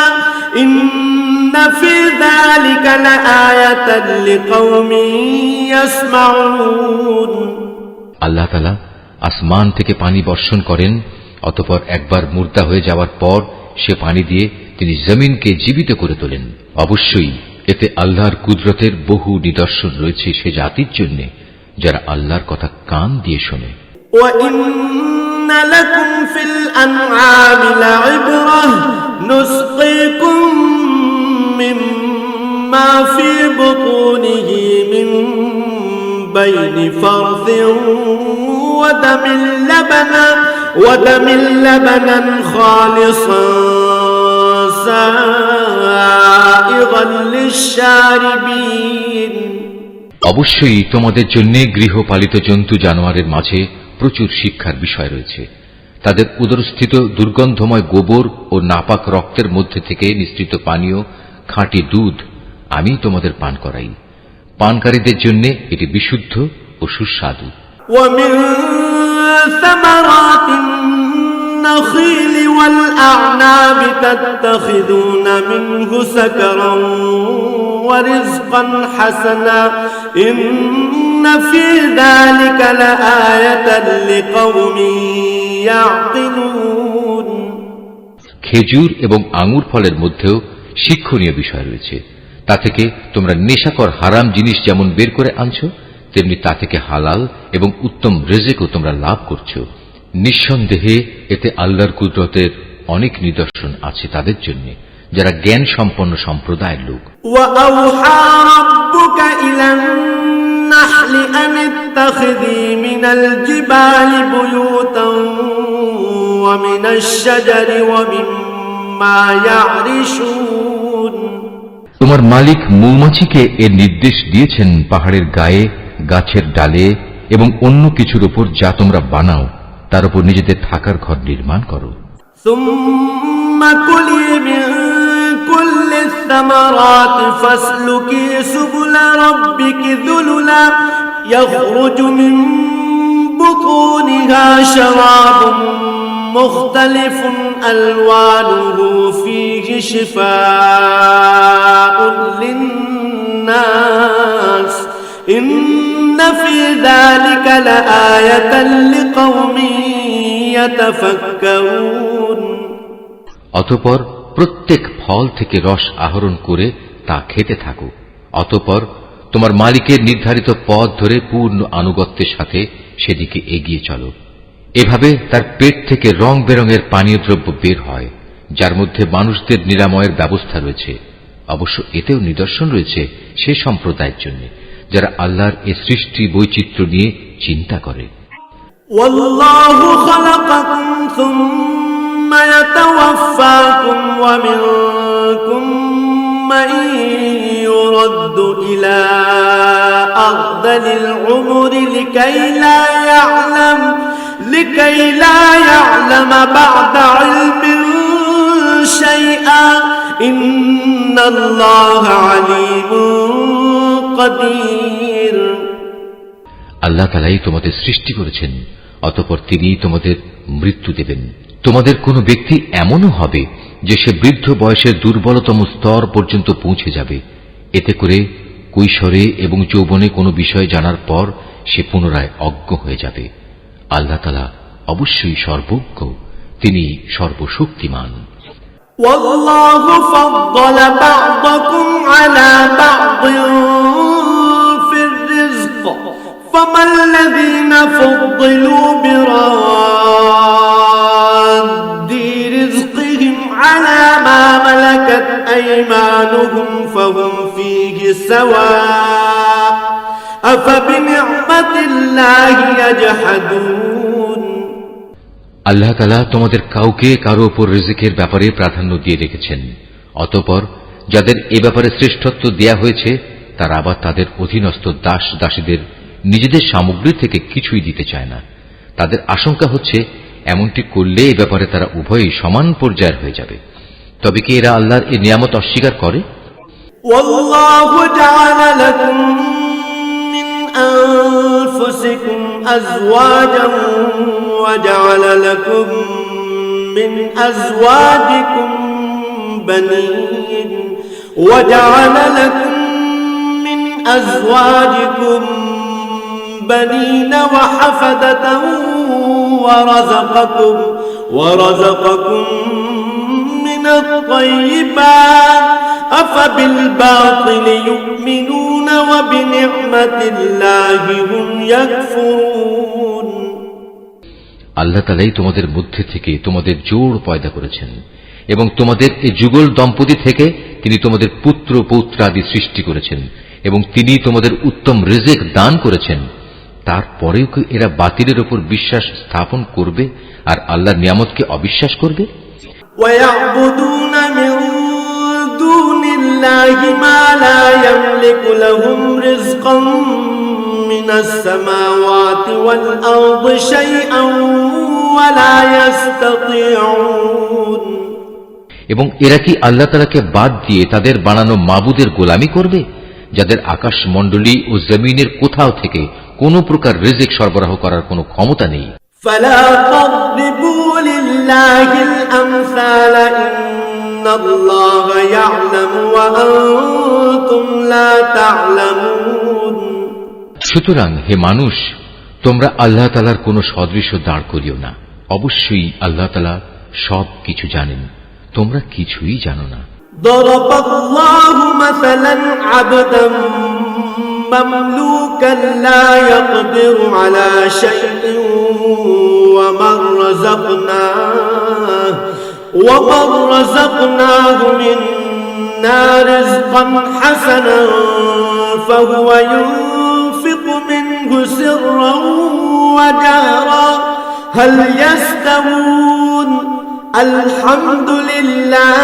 ইন্না ফি যালিকা লাআয়াতান লিকাওমিন ইয়াসমাউন। আল্লাহ তাআলা আসমান থেকে পানি বর্ষণ করেন, অতঃপর একবার মুর্দা হয়ে যাওয়ার পর সে পানি দিয়ে তিনি জমিনকে জীবিত করে তোলেন। অবশ্যই এতে আল্লাহর কুদরতের বহু নিদর্শন রয়েছে সে জাতির জন্য যারা আল্লাহর কথা কান দিয়ে শোনে। وَإِنَّ لَكُمْ فِي الْأَنْعَامِ لَعِبْرَةً نُسْقِيكُم مِّمَّا فِي بُطُونِهِ مِن بَيْنِ فَرْثٍ ودم لبنا خالصا سائغا للشاربين। অবশ্যই তোমাদের জন্য গৃহপালিত জন্তু জানোয়ারের মাঝে প্রচুর শিক্ষার বিষয় রয়েছে। তাদের উদরস্থিত দুর্গন্ধময় গোবর ও নাপাক রক্তের মধ্যে থেকে নিঃসৃত পানীয় খাঁটি দুধ আমি তোমাদের পান করাই। পানকারীদের জন্য এটি বিশুদ্ধ ও সুস্বাদু। ومن ثمرات النخيل والأعناب تتخذون منه سكرا ورزقا حسنا إن في ذلك لآية لقوم يعقلون। খেজুর এবং আঙ্গুর ফলের মধ্যেও শিক্ষণীয় বিষয় রয়েছে। তা থেকে তোমরা নেশাকর হারাম জিনিস যেমন বের করে আনছো, তেমনি তা থেকে হালাল এবং উত্তম রিজিকও তোমরা লাভ করছো। নিঃসন্দেহে এতে আল্লাহর কুদরতের অনেক নিদর্শন আছে তাদের জন্য যারা জ্ঞান সম্পন্ন সম্প্রদায়ের লোক। وأوحى ربك إلى النحل أن اتخذي من الجبال بيوتا ومن الشجر ومما يعرشون। তোমার মালিক মৌমাছিকে এর নির্দেশ দিয়েছেন পাহাড়ের গায়ে, গাছের ডালে এবং অন্য কিছুর উপর যা তোমরা বানাও তার উপর নিজেদের থাকার ঘর নির্মাণ করো। ثم كلي من كل الثمرات فاسلكي سبل ربك ذللا يخرج من بطونها شراب مختلف ألوانه فيه شفاء للناس إن في ذلك لآية لقوم يتفكرون। অতঃপর প্রত্যেক ফল থেকে রস আহরণ করে তা খেতে থাকো। অতঃপর তোমার মালিকের নির্ধারিত পথ ধরে পূর্ণ আনুগত্যের সাথে সেদিকে এগিয়ে চলো। এভাবে তার পেট থেকে রং বেরঙের পানীয় দ্রব্য বের হয় যার মধ্যে মানুষদের নিরাময়ের ব্যবস্থা রয়েছে। অবশ্য এতেও নিদর্শন রয়েছে সে সম্প্রদায়ের জন্য যারা আল্লাহর এই সৃষ্টি বৈচিত্র্য নিয়ে চিন্তা করে। والله خلقكم ثم يتوفاكم ومنكم من يرد إلى أرذل العمر لكي لا يعلم بعد علم شيئا إن الله عليم قدير আল্লাহ তাআলাই তোমাদের সৃষ্টি করেছেন, অতঃপর তিনি তোমাদের মৃত্যু দেবেন। তোমাদের কোনো ব্যক্তি এমনও হবে যে সে বৃদ্ধ বয়সের দুর্বলতম স্তর পর্যন্ত পৌঁছে যাবে। এতে করে কৈশোরে এবং যৌবনে কোনো বিষয় জানার পর সে পুনরায় অজ্ঞ হয়ে যাবে। আল্লাহ তাআলা অবশ্যই সর্বজ্ঞ, তিনি সর্বশক্তিমান। والله فضل بعضكم على بعض في الرزق فما الذين فضلوا براد رزقهم على ما ملكت أيمانهم فهم فيه سواء أفبنعمة الله يجحدون আল্লাহ তাআলা তোমাদের কাউকে কারো উপর রিজিকের ব্যাপারে প্রাধান্য দিয়ে রেখেছেন, অতঃপর যাদের এ ব্যাপারে শ্রেষ্ঠত্ব দেয়া হয়েছে তারা আবার তাদের অধীনস্থ দাস দাসীদের নিজেদের সামগ্রী থেকে কিছুই দিতে চায় না। তাদের আশঙ্কা হচ্ছে এমনটি করলে এ ব্যাপারে তারা উভয়ই সমান পর্যায়ের হয়ে যাবে। তবে কি এরা আল্লাহর এই নিয়ামত অস্বীকার করে? والله جعل لكم من أنفسكم أزواجا وجعل لكم من أزواجكم بنين وجعل لكم من أزواجكم بنين وحفدة ورزقكم من الطيبات أفبالباطل يؤمنون وبنعمة الله هم يكفرون আল্লাহ তাআলাই তোমাদের মধ্যে থেকে তোমাদের জোড় পয়দা করেছেন এবং তোমাদের এই যুগল দম্পতি থেকে তিনি তোমাদের পুত্র পৌত্রাদি সৃষ্টি করেছেন এবং তিনি তোমাদের উত্তম রিজিক দান করেছেন। তারপরেও কি এরা বাতিলের উপর বিশ্বাস স্থাপন করবে আর আল্লাহর নিয়ামতকে অবিশ্বাস করবে? ويعبدون من دون الله ما لا يملك لهم رزقا من السماوات والأرض شيئا ولا يستطيعون এবং এরা কি আল্লাহ তাআলাকে বাদ দিয়ে তাদের বানানো মাবুদের গোলামি করবে, যাদের আকাশ মণ্ডলী ও জমিনের কোথাও থেকে কোনো প্রকার রিজিক সরবরাহ করার কোনো ক্ষমতা নেই? فلا تضربوا لله الأمثال إن الله يعلم وأنتم لا تعلمون সুতরাং হে মানুষ, তোমরা আল্লাহ তাআলার কোনো সদৃশ্য দাঁড় করিও না। অবশ্যই আল্লাহ তাআলা সব কিছু জানেন, তোমরা কিছুই জানো না। ضرب الله مثلا عبدا مملوكا لا يقدر على شيء ومن رزقناه منا رزقا حسنا فهو ينفق منه سرا وجهرا هل يستوون الحمد لله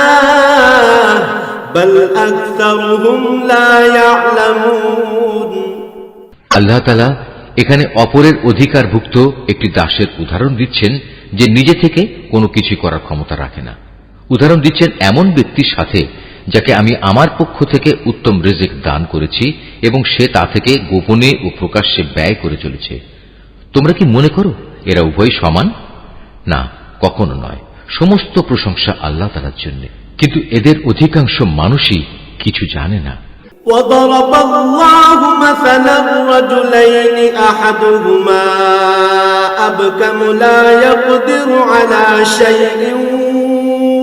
بل أكثرهم لا يعلمون আল্লাহ তাআলা এখানে অপরের অধিকারভুক্ত একটি দাসের উদাহরণ দিচ্ছেন যে নিজে থেকে কোনো কিছু করার ক্ষমতা রাখে না। উদাহরণ দিচ্ছেন এমন ব্যক্তির সাথে যাকে আমি আমার পক্ষ থেকে উত্তম রিজিক দান করেছি এবং সে তা থেকে গোপনে ও প্রকাশ্যে ব্যয় করে চলেছে। তোমরা কি মনে করো এরা উভয় সমান? না, কখনো নয়। সমস্ত প্রশংসা আল্লাহ তাআলার জন্য, কিন্তু এদের অধিকাংশ মানুষই কিছু জানে না। وضرب الله مثلا رجلين أحدهما أبكم لا يقدر على شيء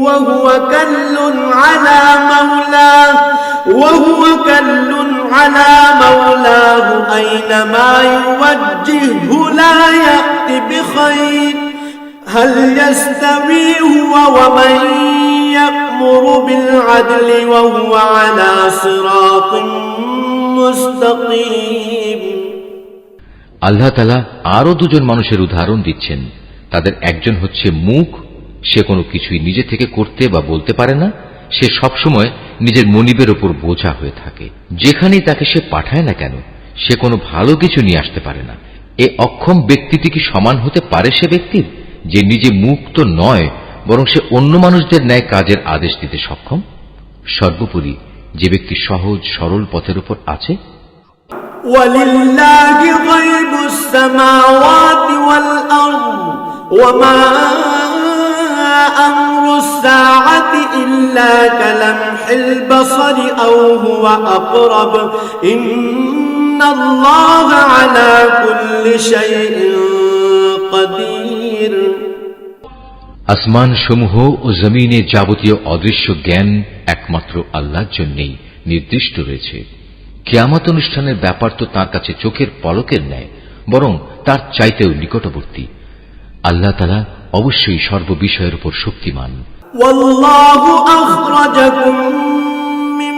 وهو كل على مولاه أينما يوجهه لا يأتي بخير هل يستوي هو ومن يأمر بالعدل وهو على صراط مستقيم আল্লাহ তাআলা আরো দুজন মানুষের উদাহরণ দিচ্ছেন। তাদের একজন হচ্ছে মুখ, সে কোনো কিছুই নিজে থেকে করতে বা বলতে পারে না। সে সবসময় নিজের মনিবের উপর বোঝা হয়ে থাকে। যেখানেই তাকে সে পাঠায় না কেন সে কোনো ভালো কিছু নিয়ে আসতে পারে না। এ অক্ষম ব্যক্তিটি কি সমান হতে পারে সে ব্যক্তির, যে নিজে মুখ তো নয় বরং সে অন্য মানুষদের ন্যায় কাজের আদেশ দিতে সক্ষম? সর্বোপরি যে ব্যক্তি সহজ সরল পথের উপর আছে ولله غيب السماوات والأرض وما أمر الساعة إلا كلمح البصر أو هو أقرب إن الله على كل شيء قدير। আসমান সমূহ ও জমিনের যাবতীয় অদৃশ্য জ্ঞান একমাত্র আল্লাহর জন্যই নির্দিষ্ট রয়েছে। কিয়ামত অনুষ্ঠানের ব্যাপার তো তার কাছে চোখের পলকের ন্যায়, বরং তার চাইতেও নিকটবর্তী। আল্লাহ তাআলা অবশ্যই সর্ববিষয়ের উপর শক্তিমান। ওয়াল্লাহু আখরাজাকুম মিন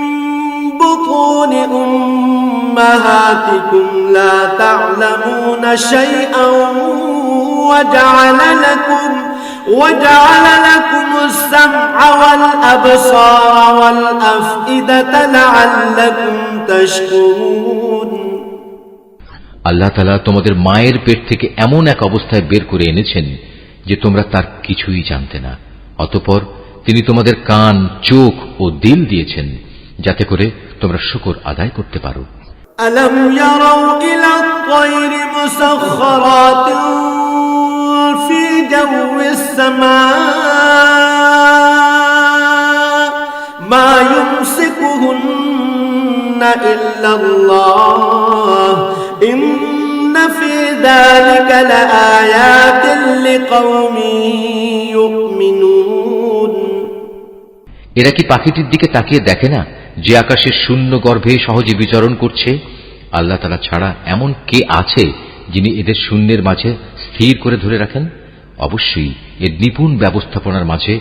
বুতুনি উম্মাহাতিকুম লা তা'লামুনা শাইআন وجعل لكم السمع والأبصار والأفئدة لعلكم تشكرون। আল্লাহ তাআলা তোমাদের মায়ের পেট থেকে এমন এক অবস্থায় বের করে এনেছেন যে তোমরা তার কিছুই জানতে না। অতঃপর তিনি তোমাদের কান, চোখ ও দিল দিয়েছেন যাতে করে তোমরা শুকর আদায় করতে পারো। আলম ইয়ারাউ ইলা আত-তায়রি মুসাখখারাতিন ফি জাওয়িস সামা মা ইউমসিকুহুন্না ইল্লাল্লাহ ইন্না ফি যালিকা লাআয়াতিন লিকাওমিন ইউমিনুন। এরা কি পাখিটির দিকে তাকিয়ে দেখে না যে আকাশের শূন্য গর্ভে সহজে বিচরণ করছে? আল্লাহ তাআলা ছাড়া এমন কে আছে যিনি এদের শূন্যের মাঝে স্থির করে ধরে রাখেন? অবশ্যই এর নিপুণ ব্যবস্থাপনার মাঝে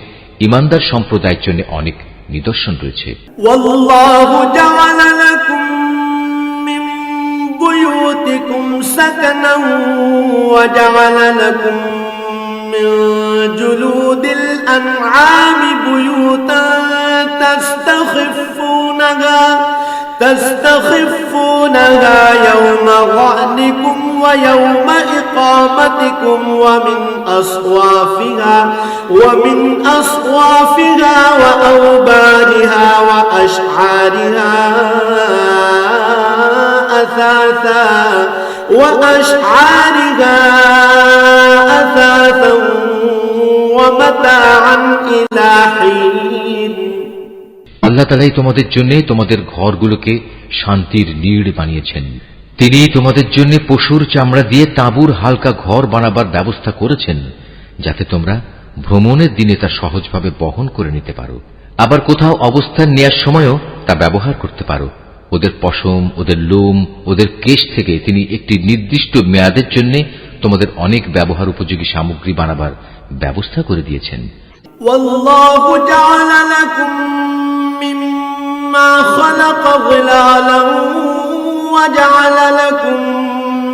ঈমানদার সম্প্রদায়ের জন্য অনেক নিদর্শন রয়েছে। ওয়াল্লাহু জাআলা লাকুম মিন বুয়ুতিকুম সাকানান ওয়া জাআলা লাকুম মিন জুলুদিল আনআমি বুয়ুতান تستخفونها يوم ظعنكم ويوم إقامتكم ومن أصوافها وأوبارها وأشعارها أثاثا ومتاعا إلى حين। আল্লাহ তাআলাই তোমাদের জন্য তোমাদের ঘরগুলোকে শান্তির নীড় বানিয়েছেন। তিনি তোমাদের জন্য পশুর চামড়া দিয়ে তাঁবুর হালকা ঘর বানাবার ব্যবস্থা করেছেন যাতে তোমরা ভ্রমণের দিনে তা সহজভাবে বহন করে নিতে পারো, আবার কোথাও অবস্থান নেয়ার সময়ও তা ব্যবহার করতে পারো। ওদের পশম, ওদের লোম, ওদের কেশ থেকে তিনি একটি নির্দিষ্ট মেয়াদের জন্য তোমাদের অনেক ব্যবহার উপযোগী সামগ্রী বানাবার ব্যবস্থা করে দিয়েছেন। ওয়াল্লাহু জাআলা লাকুম মিম্মা খালাকা যিলালান ওয়া জাআলা লাকুম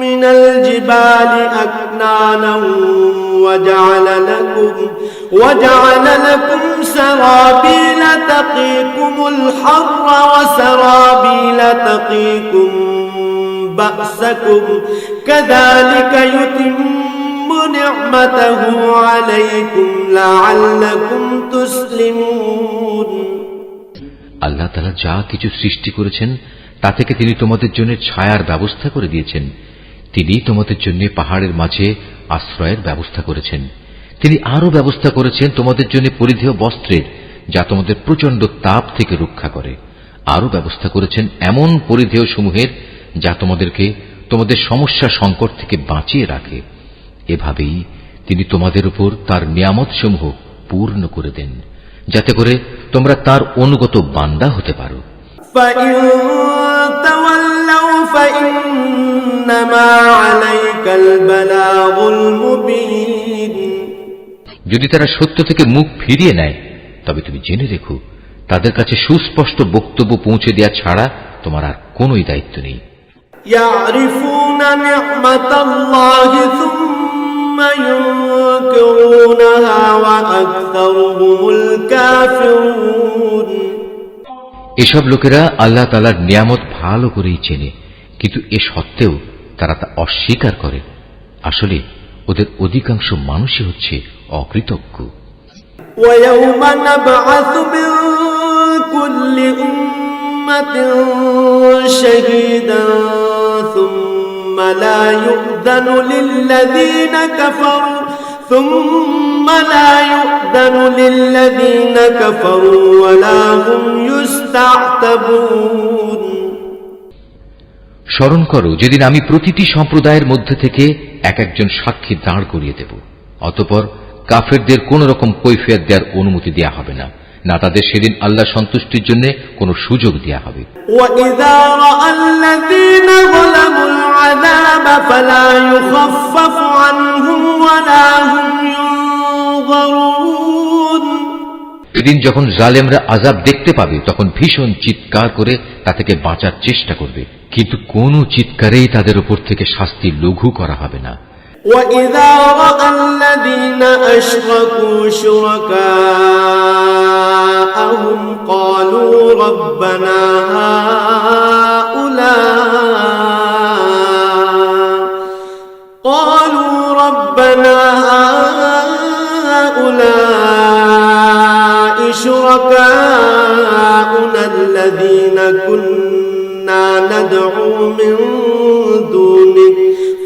মিনাল জিবালি আকনানান ওয়া জাআলা লাকুম সারাবিলা তাকিকুমুল হাররা ওয়া সারাবিলা তাকিকুম বা'সাকুম কাযালিকা ইউতিম্মু নি'মাতাহু আলাইকুম লাআল্লাকুম তুসলিমুন। আল্লাহ তাআলা যা কিছু সৃষ্টি করেছেন তা থেকে তিনি তোমাদের জন্য ছায়ার ব্যবস্থা করে দিয়েছেন। তিনি তোমাদের জন্য পাহাড়ের মাঝে আশ্রয়ের ব্যবস্থা করেছেন। তিনি আরো ব্যবস্থা করেছেন তোমাদের জন্য পরিধেয় বস্ত্রের, যা তোমাদের প্রচন্ড তাপ থেকে রক্ষা করে। আরো ব্যবস্থা করেছেন এমন পরিধেয় সমূহের যা তোমাদেরকে তোমাদের সমস্যা সংকট থেকে বাঁচিয়ে রাখে। এভাবেই তিনি তোমাদের উপর তার নিয়ামত সমূহ পূর্ণ করে দেন যাতে করে তোমরা তার অনুগত বান্দা হতে পারো। যদি তারা সত্য থেকে মুখ ফিরিয়ে নেয় তবে তুমি জেনে রেখো তাদের কাছে সুস্পষ্ট বক্তব্য পৌঁছে দেওয়া ছাড়া তোমার আর কোনই দায়িত্ব নেই। ইয়ারিফুনা নি'মাতাল্লাহি সুম্মা ইউনকিরুনাহা ওয়া আকতারুহুমুল কাফিরুন। এসব লোকেরা আল্লাহ তাআলার নিয়ামত ভালো করেই চেনে, কিন্তু এ সত্ত্বেও তারা তা অস্বীকার করে। আসলে ওদের অধিকাংশ মানুষই হচ্ছে অকৃতজ্ঞ। وَيَوْمَ نَبْعَثُ مِنْ كُلِّ أُمَّةٍ شَهِيدًا لا يؤذن للذين كفروا ولا هم يستعتبون স্মরণ করো যেদিন আমি প্রতিটি সম্প্রদায়ের মধ্যে থেকে এক একজন সাক্ষী দাঁড় করিয়ে দেব, অতঃপর কাফেরদের কোন রকম কৈফিয়ত দেওয়ার অনুমতি দেয়া হবে না, না তাদের সেদিন আল্লাহ সন্তুষ্টির জন্য কোনো সুযোগ দেয়া হবে। وَإِذَا رَأَى الَّذِينَ ظَلَمُوا الْعَذَابَ فَلَا يُخَفَّفُ عَنْهُمْ وَلَا هُمْ يُنظَرُونَ এদিন যখন জালেমরা আযাব দেখতে পাবে তখন ভীষণ চিৎকার করে তা থেকে বাঁচার চেষ্টা করবে, কিন্তু কোনো চিৎকারেই তাদের উপর থেকে শাস্তি লঘু করা হবে না। وَإِذَا رَأَى الَّذِينَ أَشْرَكُوا شُرَكَاءَهُمْ قَالُوا رَبَّنَا هَؤُلَاءِ شُرَكَاؤُنَا الَّذِينَ كُنَّا نَدْعُو مِن دُونِكَ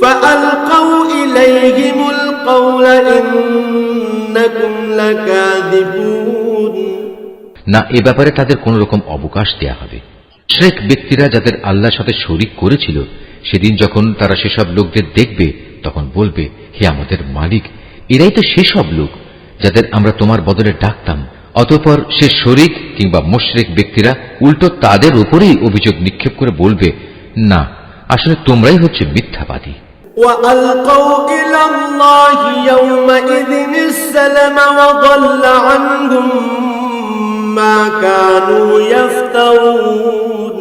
فَأَلْقَوْا إِلَيْهِمُ الْقَوْلَ إِنَّكُمْ لَكَاذِبُونَ না, এ ব্যাপারে তাদের কোন রকম অবকাশ দেয়া হবে। মুশরিক ব্যক্তিরা যাদের আল্লাহর সাথে শরীক করেছিল, সেদিন যখন তারা সেসব লোকদের দেখবে তখন বলবে, হে আমাদের মালিক, এরাই তো সেসব লোক যাদের আমরা তোমার বদলে ডাকতাম। অতঃপর সে শরীক কিংবা মুশরিক ব্যক্তিরা উল্টো তাদের উপরেই অভিযোগ নিক্ষেপ করে বলবে, না, আসলে তোমরাই হচ্ছে মিথ্যাবাদী। وَأَلْقَوْا إِلَى اللَّهِ يَوْمَئِذٍ السَّلَمَ وَضَلَّ عَنْهُمْ مَا كَانُوا يَفْتَرُونَ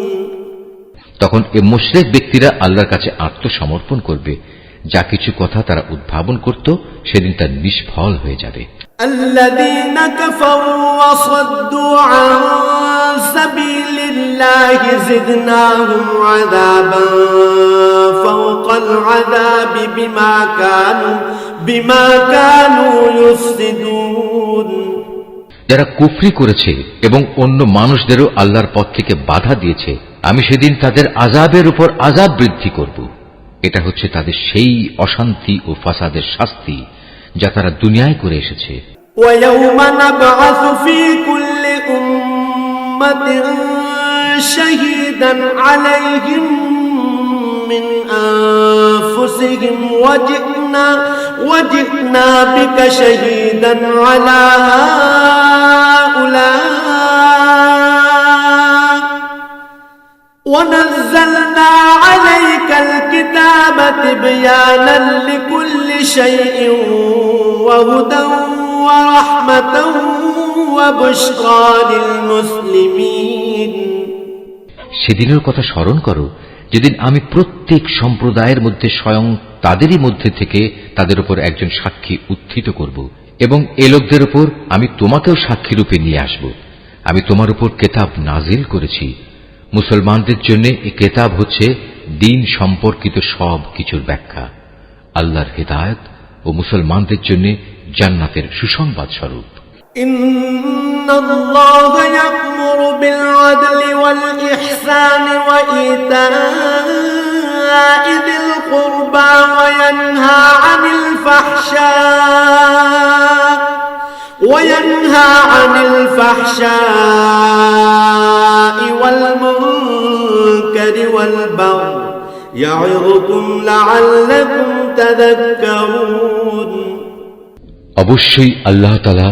তখন এ মুশরিক ব্যক্তিরা আল্লাহর কাছে আত্মসমর্পণ করবে, যা কিছু কথা তারা উদ্ভাবন করত সেদিন তা নিষ্ফল হয়ে যাবে। الذين كفروا وصدوا عن سبيل الله زدناهم عذابا فوق العذاب بما كانوا يفسدون যারা কুফরি করেছে এবং অন্য মানুষদেরও আল্লাহর পথ থেকে বাধা দিয়েছে, আমি সেদিন তাদের আযাবের উপর আযাব বৃদ্ধি করব। এটা হচ্ছে তাদের সেই অশান্তি ও ফাসাদের শাস্তি যা তারা দুনিয়ায় করে এসেছে। وَيَوْمَ نَبْعَثُ فِي كُلِّ أُمَّةٍ شَهِيدًا عَلَيْهِمْ مِنْ أَنفُسِهِمْ وَجِئْنَا بِكَ شَهِيدًا عَلَى هَؤُلَاءِ وَنَزَّلْنَا عَلَيْكَ الْكِتَابَ تِبْيَانًا لِكُلِّ شَيْءٍ وَهُدًى وَرَحْمَةً وَبُشْرَى لِلْمُسْلِمِينَ সেদিনের কথা স্মরণ করো যেদিন আমি প্রত্যেক সম্প্রদায়ের মধ্যে স্বয়ং তাদেরই মধ্যে থেকে তাদের উপর একজন সাক্ষী উত্থিত করব, এবং এ লোকদের উপর আমি তোমাকেও সাক্ষী রূপে নিয়ে আসব। আমি তোমার উপর কেতাব নাজিল করেছি। মুসলমানদের জন্য এই কেতাব হচ্ছে দ্বীন সম্পর্কিত সব কিছুর ব্যাখ্যা, আল্লাহর হিদায়াত ও মুসলমানদের জন্য জান্নাতের সুসংবাদ স্বরূপ। ইন্নাল্লাহা ইয়া'মুরু বিল আদলি ওয়াল ইহসানি ওয়া ইতা'i যিল কুরবা ওয়া ইয়ানহা আনিল ফাহশা'i ওয়াল মুনকারি ওয়াল বাগই ইয়া'ইযুকুম লা'আল্লাকুম তাযাক্কারুন। অবশ্যই আল্লাহ তাআলা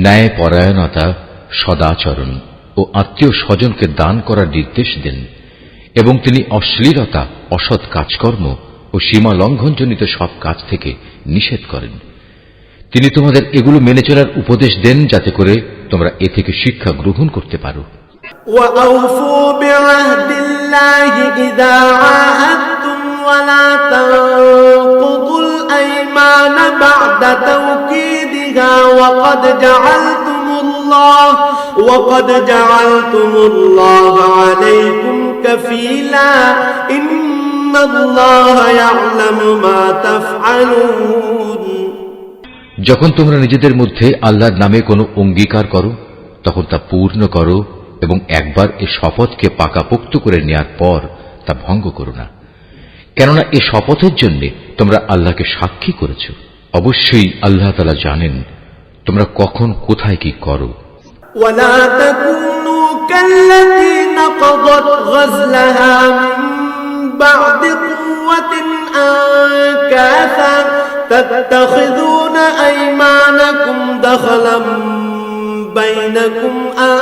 ন্যায়পরায়ণতা, সদাচরণ ও আত্মীয় স্বজনকে দান করার নির্দেশ দেন, এবং তিনি অশ্লীলতা, অসৎ কাজকর্ম ও সীমা লঙ্ঘনজনিত সব কাজ থেকে নিষেধ করেন। তিনি তোমাদের এগুলো মেনে চলার উপদেশ দেন যাতে করে তোমরা এ থেকে শিক্ষা গ্রহণ করতে পারো। وَأَوْفُوا بِعَهْدِ اللَّهِ إِذَا عَاهَدتُّمْ وَلَا تَنقُضُوا الْأَيْمَانَ بَعْدَ تَوْكِيدِهَا وَقَدْ جَعَلْتُمُ اللَّهَ عَلَيْكُمْ كَفِيلًا إِنَّ اللَّهَ يَعْلَمُ مَا تَفْعَلُونَ যখন তোমরা নিজেদের মধ্যে আল্লাহর নামে কোনো অঙ্গীকার করো তখন তা পূর্ণ করো, এবং একবার এ শপথকে পাকাপোক্ত করে নেয়ার পর তা ভঙ্গ করো না। কেননা এ শপথের জন্য তোমরা আল্লাহকে সাক্ষী করেছ। অবশ্যই আল্লাহ তাআলা জানেন তোমরা কখন কোথায় কি করো। ولا تكونوا كالتي نقضت غزلها من بعد قوة أنكاثا تتخذون أيمانكم دخلا بينكم أن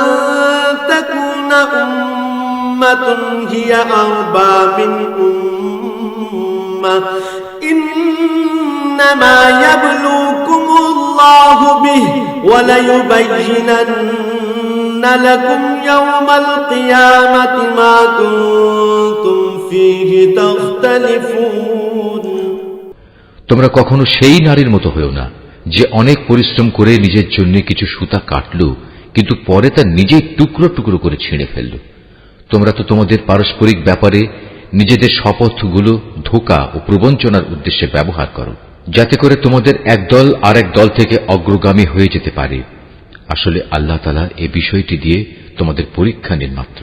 تكون أمة هي أربى من أمة إنما يبلوكم الله به وليبينن لكم يوم القيامة ما كنتم فيه تختلفون। তোমরা কখনো সেই নারীর মতো হয়েও না যে অনেক পরিশ্রম করে নিজের জন্য কিছু সুতা কাটল, কিন্তু পরে তা নিজেই টুকরো টুকরো করে ছিঁড়ে ফেলল। তোমরা তো তোমাদের পারস্পরিক ব্যাপারে নিজেদের শপথগুলো ধোঁকা ও প্রবঞ্চনার উদ্দেশ্যে ব্যবহার করো, যাতে করে তোমাদের একদল আরেক দল থেকে অগ্রগামী হয়ে যেতে পারে। আসলে আল্লাহ তাআলা এই বিষয়টি দিয়ে তোমাদের পরীক্ষা নেন মাত্র।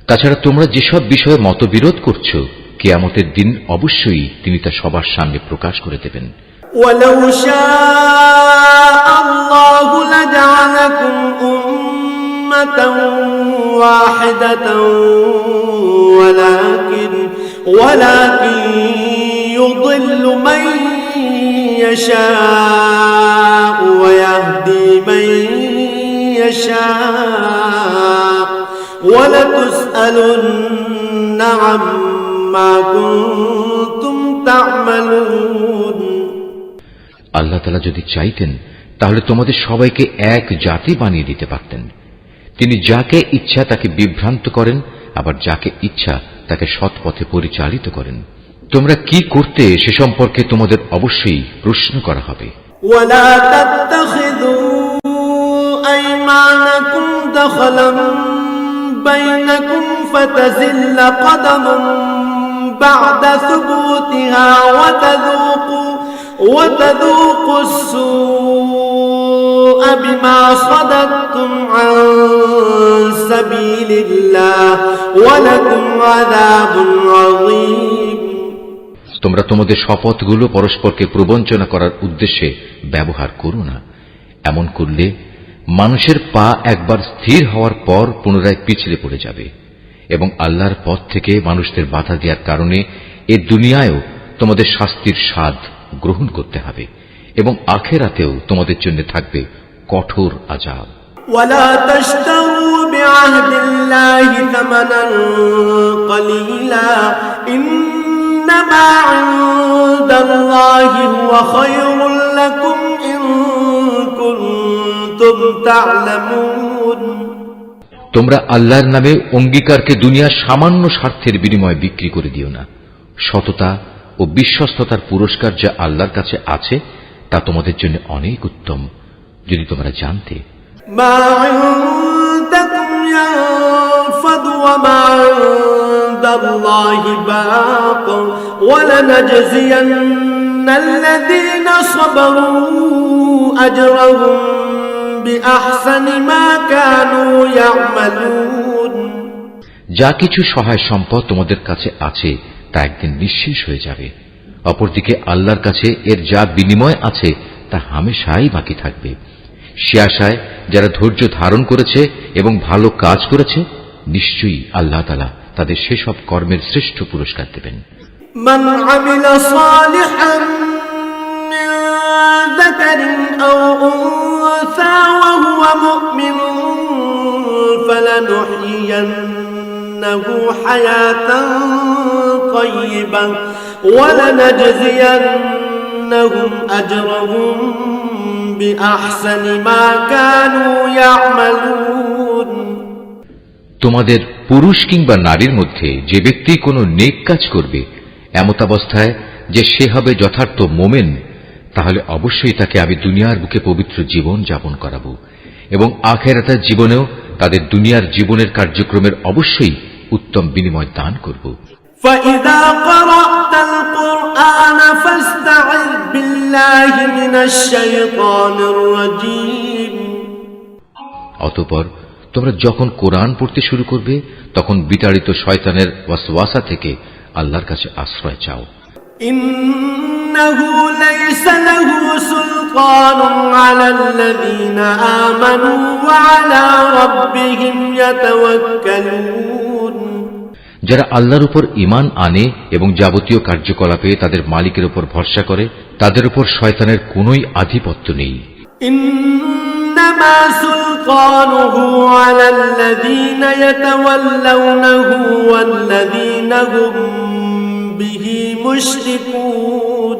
তাছাড়া তোমরা যেসব বিষয়ে মতবিরোধ করছো, কিয়ামতের দিন অবশ্যই তিনি তা সবার সামনে প্রকাশ করে দেবেন। ولو شاء الله لجعلكم أمة واحدة ولكن يضل من يشاء ويهدي من يشاء ولتسألن عما كنتم تعملون। আল্লাহ তাআলা যদি চাইতেন তাহলে তোমাদের সবাইকে এক জাতি বানিয়ে দিতে পারতেন। তিনি যাকে ইচ্ছা তাকে বিভ্রান্ত করেন, আবার যাকে ইচ্ছা তাকে সৎ পথে পরিচালিত করেন। তোমরা কি করতে সে সম্পর্কে তোমাদের অবশ্যই প্রশ্ন করা হবে। ولا تتخذوا أيمانكم دخلا بينكم فتزل قدم بعد ثبوتها وتذوقوا السوء بما صددتم عن سبيل الله ولكم عذاب عظيم। তোমরা তোমাদের শপথগুলো পরস্পরকে প্রবঞ্চনা করার উদ্দেশ্যে ব্যবহার করো না। এমন করলে মানুষের পা একবার স্থির হওয়ার পর পুনরায় পিছলে পড়ে যাবে, এবং আল্লাহর পথ থেকে মানুষদের বাধা দেওয়ার কারণে এ দুনিয়ায়ও তোমাদের শাস্তির স্বাদ গ্রহণ করতে হবে, এবং আখিরাতেও তোমাদের জন্য থাকবে কঠোর আযাব। ولا تشتروا بعهد الله ثمنا قليلا إنما عند الله هو خير لكم إن كنتم تعلمون। তোমরা আল্লাহর নামে অঙ্গীকারকে দুনিয়ার সামান্য স্বার্থের বিনিময়ে বিক্রি করে দিও না। সততা ও বিশ্বস্ততার পুরস্কার যা আল্লাহর কাছে আছে তা তোমাদের জন্য অনেক উত্তম, যদি তোমরা জানতে। ما عندكم ينفد وما عند الله باق ولنجزين الذين صبروا أجرهم بأحسن ما كانوا يعملون। যা কিছু সহায় সম্পদ তোমাদের কাছে আছে তা একদিন নিঃশেষ হয়ে যাবে, অপরদিকে আল্লাহর কাছে এর যা বিনিময় আছে তা হামেশাই বাকি থাকবে। সে আশায় যারা ধৈর্য ধারণ করেছে এবং ভালো কাজ করেছে, নিশ্চয়ই আল্লাহ তাআলা তাদের সেসব কর্মের শ্রেষ্ঠ পুরস্কার দেবেন। من عمل صالحا من ذكر أو أنثى وهو مؤمن فلنحيينه حياة طيبة ولنجزينهم أجرهم بأحسن ما كانوا يعملون। তোমাদের পুরুষ কিংবা নারীর মধ্যে যে ব্যক্তি কোনো নেক কাজ করবে এমতাবস্থায় যে সে হবে যথার্থ মোমেন, তাহলে অবশ্যই তাকে আমি দুনিয়ার বুকে পবিত্র জীবন যাপন করাবো, এবং আখিরাতের জীবনেও তাদের দুনিয়ার জীবনের কার্যক্রমের অবশ্যই উত্তম বিনিময় দান করব। فإذا قرأت القرآن فاستعذ بالله من الشيطان الرجيم। অতঃপর তোমরা যখন কোরআন পড়তে শুরু করবে তখন বিতাড়িত শয়তানের ওয়াসওয়াসা থেকে আল্লাহর কাছে আশ্রয় চাও। إنه ليس له سلطان على الذين آمنوا وعلى ربهم يتوكلون। যারা আল্লাহর উপর ঈমান আনে এবং যাবতীয় কার্যকলাপে তাদের মালিকের উপর ভরসা করে, তাদের উপর শয়তানের কোনোই আধিপত্য নেই। إنما سلطانه على الذين يتولونه والذين هم به مشركون।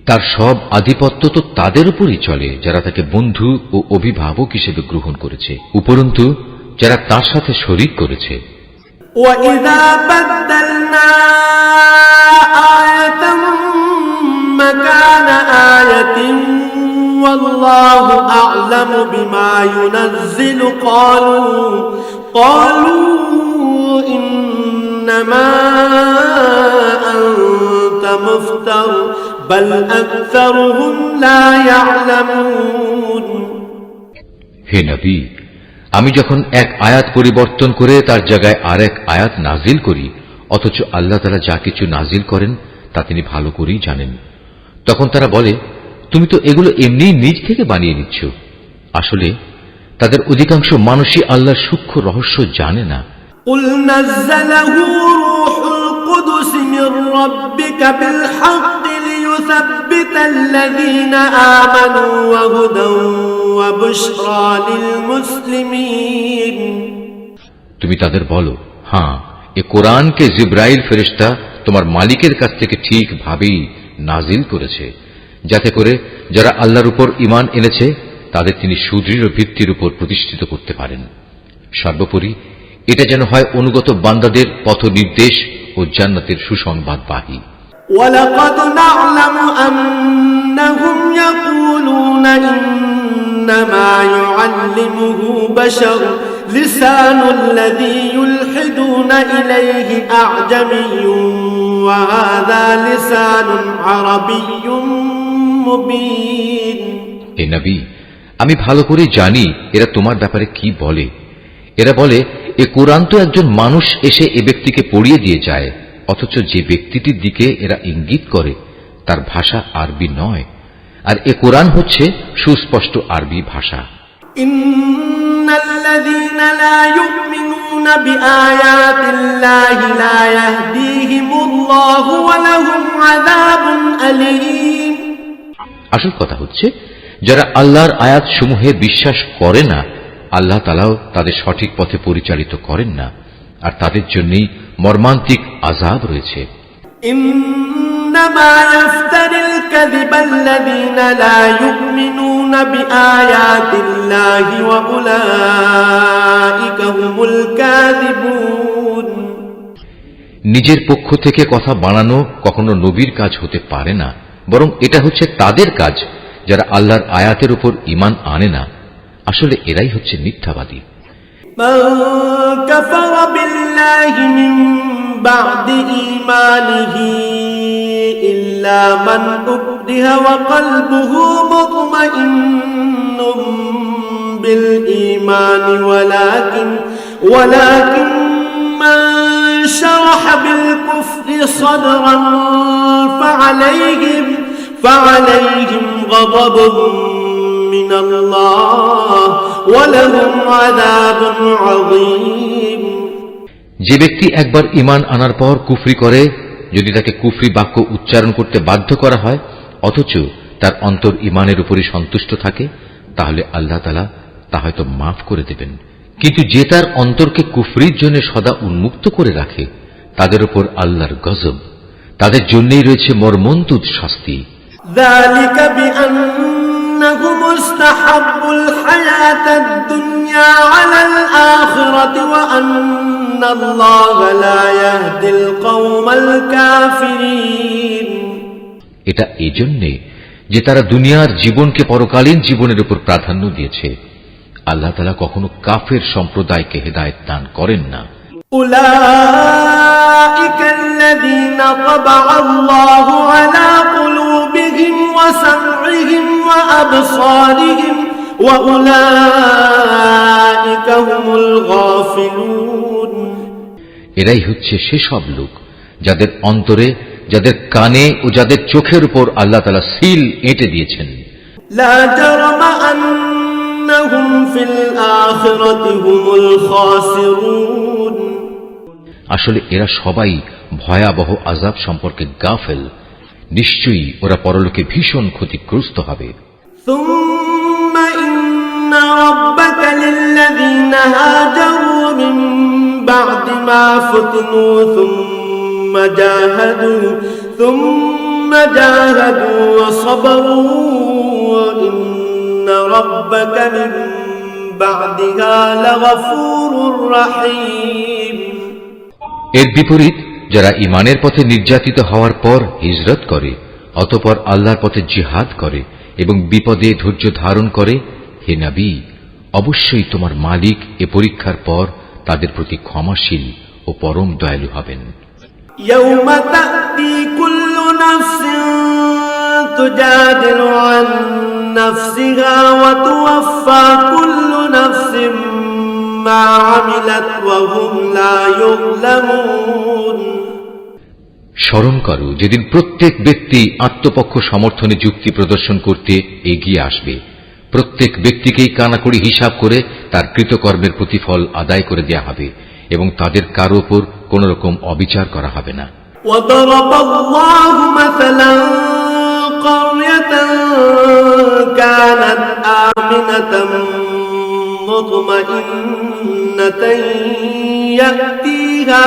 তার সব আধিপত্য তো তাদের উপরই চলে যারা তাকে বন্ধু ও অভিভাবক হিসেবে গ্রহণ করেছে, উপরন্তু যারা তার সাথে শরীক করেছে। وَإِذَا بَدَّلْنَا آيَةً مَكَانَ آيَةٍ وَاللَّهُ أَعْلَمُ بِمَا يُنَزِّلُ قَالُوا إِنَّمَا أَنْتَ مُفْتَرٍ بَلْ أَكْثَرُهُمْ لَا يَعْلَمُونَ। হে নবী, আমি যখন এক আয়াত পরিবর্তন করে তার জায়গায় আরেক আয়াত নাজিল করি, অথচ আল্লাহ তাআলা যা কিছু নাজিল করেন তা তিনি ভালো করেই জানেন, তখন তারা বলে, তুমি তো এগুলো এমনিই নিজ থেকে বানিয়ে নিচ্ছ। আসলে তাদের অধিকাংশ মানুষই আল্লাহর সূক্ষ্ম রহস্য জানে না। قُلْ نَزَّلَهُ رُوحُ الْقُدُسِ مِنْ رَبِّكَ بِالْحَقِّ لِيُثَبِّتَ الَّذِينَ آمَنُوا وَهُدًى وَبُشْرَى لِلْمُسْلِمِينَ। তুমি তাদের বলো, হ্যাঁ, এ কোরআনকে জিব্রাইল ফেরেশতা তোমার মালিকের কাছ থেকে ঠিকভাবেই নাজিল করেছে, যাতে করে যারা আল্লাহর উপর ঈমান এনেছে তাদের তিনি সুদৃঢ় ভিত্তির উপর প্রতিষ্ঠিত করতে পারেন। সর্বোপরি এটা যেন হয় অনুগত বান্দাদের পথ নির্দেশ ও জান্নাতের সুসংবাদবাহী। وَلَقَدْ نَعْلَمُ أَنَّهُمْ يَقُولُونَ إِنَّمَا يُعَلِّمُهُ بَشَرٌ لِسَانُ الَّذِي يُلْحِدُونَ إِلَيْهِ أَعْجَمِيٌّ وَهَذَا لِسَانٌ عَرَبِيٌّ مُبِينٌ। হে নবী, আমি ভালো করে জানি এরা তোমার ব্যাপারে কি বলে। এরা বলে, এ কোরআন তো একজন মানুষ এসে এ ব্যক্তিকে পড়িয়ে দিয়ে যায়, অথচ যে ব্যক্তিটির দিকে এরা ইঙ্গিত করে তার ভাষা আরবি নয়, আর এ কোরআন হচ্ছে সুস্পষ্ট আরবি ভাষা। ইন্নাল্লাযীনা লা ইউমিনুনা বিআয়াতিল্লাহি লা ইয়াহদিহিমুল্লাহু ওয়া লাহুম আযাবুন আলীম। আসল কথা হচ্ছে, যারা আল্লাহর আয়াত সমূহে বিশ্বাস করে না, আল্লাহ তাআলাও তাদের সঠিক পথে পরিচালিত করেন না, আর তাদের জন্যই মর্মান্তিক আযাব রয়েছে। ইন্নামা ইফতারিল কাযিবাল্লাযীনা লা ইউমিনুনা বিআয়াতিল্লাহি ওয়া উলাইকা হুমুল কাযিবুন। নিজের পক্ষ থেকে কথা বানানো কখনো নবীর কাজ হতে পারে না, বরং এটা হচ্ছে তাদের কাজ যারা আল্লাহর আয়াতের উপর ঈমান আনে না। আসলে এরাই হচ্ছে মিথ্যাবাদী। মান কাফারা বিল্লাহি মিন বা'দি ঈমানিহি ইল্লা মান উকরিহা ওয়া কলবুহু মুতমাইন্নুম বিল ঈমানি ওয়ালাকিন মান শারাহা বিল কুফরি সাদরান ফা'আলাইহিম গাযাবুন মিনাল্লাহ ওয়া লাহুম আযাবুন আযীম। যে ব্যক্তি একবার ঈমান আনার পর কুফরি করে, যদি তাকে কুফরি বাক্য উচ্চারণ করতে বাধ্য করা হয় অথচ তার অন্তর ঈমানের উপরই সন্তুষ্ট থাকে, তাহলে আল্লাহ তাআলা তা হয়তো মাফ করে দেবেন। কিন্তু যে তার অন্তরকে কুফরির জন্য সদা উন্মুক্ত করে রাখে, তাদের উপর আল্লাহর গজব, তাদের জন্যই রয়েছে মর্মন্তুদ শাস্তি। যালিকা বিআন্নাহুম ইসতাহাব্বুল হায়াতাদ দুনিয়া আলাল আখিরাতি ওয়া আন্নাল্লাহা লা ইয়াহদিল কওমাল কাফিরিন। এটা এজন্যে যে তারা দুনিয়ার জীবনকে পরকালীন জীবনের উপর প্রাধান্য দিয়েছে। আল্লাহ তাআলা কখনো কাফের সম্প্রদায়কে হেদায়েত দান করেন না। উলাইকাল্লাযীনা তাবাআল্লাহু আলা কুলুবিহিম ওয়া সাম'ইহিম ওয়া আবসারিহিম ওয়া উলাইকা হুমুল গাফিলুন। এরাই হচ্ছে সেসব লোক যাদের অন্তরে, যাদের কানে ও যাদের চোখের উপর আল্লাহ তাআলা সিল এঁটে দিয়েছেন। لا جرم أنهم في الآخرة هم الخاسرون আসলে এরা সবাই ভয়াবহ আযাব সম্পর্কে গাফেল। নিশ্চয়ই ওরা পরলোকে ভীষণ ক্ষতিগ্রস্ত হবে। ثم إن ربك للذين هاجروا من بعد ما فتنوا ثم جاهدوا وصبروا إن ربك من بعدها لغفور رحيم এর বিপরীত যারা ঈমানের পথে নির্যাতিত হওয়ার পর হিজরত করে, অতঃপর আল্লাহর পথে জিহাদ করে এবং বিপদে ধৈর্য ধারণ করে, হে নবী, অবশ্যই তোমার মালিক এ পরীক্ষার পর তাদের প্রতি ক্ষমাশীল ও পরম দয়ালু হবেন। يوم تأتي كل نفس تجادل عن نفسها وتوفى كل نفس ما عملت وهم لا يظلمون স্মরণ করো যেদিন প্রত্যেক ব্যক্তি আত্মপক্ষ সমর্থনে যুক্তি প্রদর্শন করতে এগিয়ে আসবে। প্রত্যেক ব্যক্তিকেই কানাকড়ি হিসাব করে তার কৃতকর্মের প্রতিফল আদায় করে দেয়া হবে এবং তাদের কারো উপর কোন রকম অবিচার করা হবে না। وضرب الله مثلا قرية كانت آمنة مطمئنة يأتيها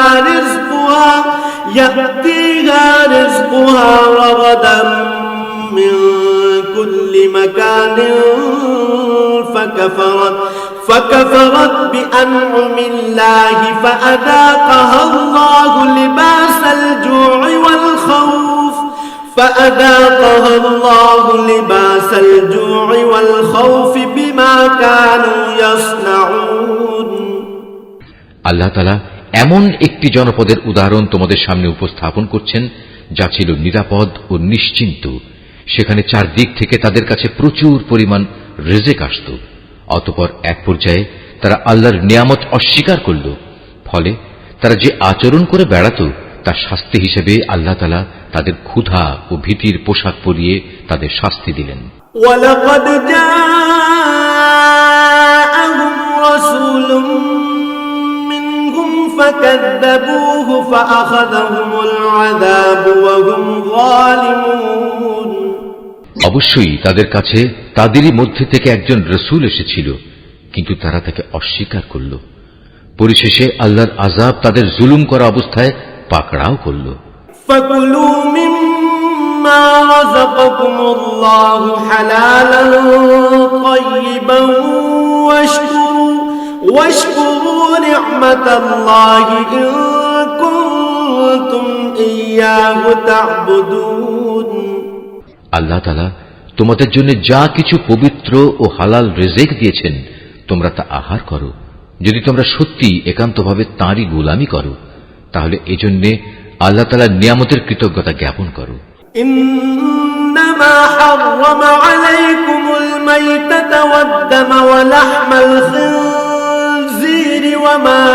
رزقها رغدا من كل مكان فكفرت بأنعم الله فأذاقها الله لباس الجوع والخوف بما كانوا يصنعون আল্লাহ তাআলা এমন একটি জনপদের উদাহরণ তোমাদের সামনে উপস্থাপন করছেন যা ছিল নিরাপদ ও নিশ্চিন্ত। সেখানে চারদিক থেকে তাদের কাছে প্রচুর পরিমাণ রিজিক আসত। অতঃপর এক পর্যায়ে তারা আল্লাহর নিয়ামত অস্বীকার করল। ফলে তারা যে আচরণ করে বেড়াত তার শাস্তি হিসেবে আল্লাহ তাআলা তাদের ক্ষুধা ও ভীতির পোশাক পরিয়ে তাদের শাস্তি দিলেন। وَلَقَدْ جَاءَهُمْ رَسُولٌ مِّنْهُمْ فَكَذَّبُوهُ فَأَخَذَهُمُ الْعَذَابُ وَهُمْ ظَالِمُونَ অবশ্যই তাদের কাছে তাদেরই মধ্যে থেকে একজন রাসূল এসেছিল, কিন্তু তারা তাকে অস্বীকার করল। পরিশেষে আল্লাহর আযাব তাদের জুলুম করা অবস্থায় পাকড়াও করল। فَكُلُوا مِمَّا رَزَقَكُمُ اللَّهُ حَلَالًا طَيِّبًا وَاشْكُرُوا نِعْمَةَ اللَّهِ إِن كُنتُمْ إِيَّاهُ تَعْبُدُونَ আল্লাহ তাআলা তোমাদের জন্য যা কিছু পবিত্র ও হালাল রিজিক দিয়েছেন তোমরা তা আহার করো, যদি তোমরা সত্যি একান্তভাবে তাঁরই গোলামি করো, তাহলে এজন্য আল্লাহ তাআলার নিয়ামতের কৃতজ্ঞতা জ্ঞাপন করো। إنما حرم عليكم الميتة والدم ولحم الخنزير وما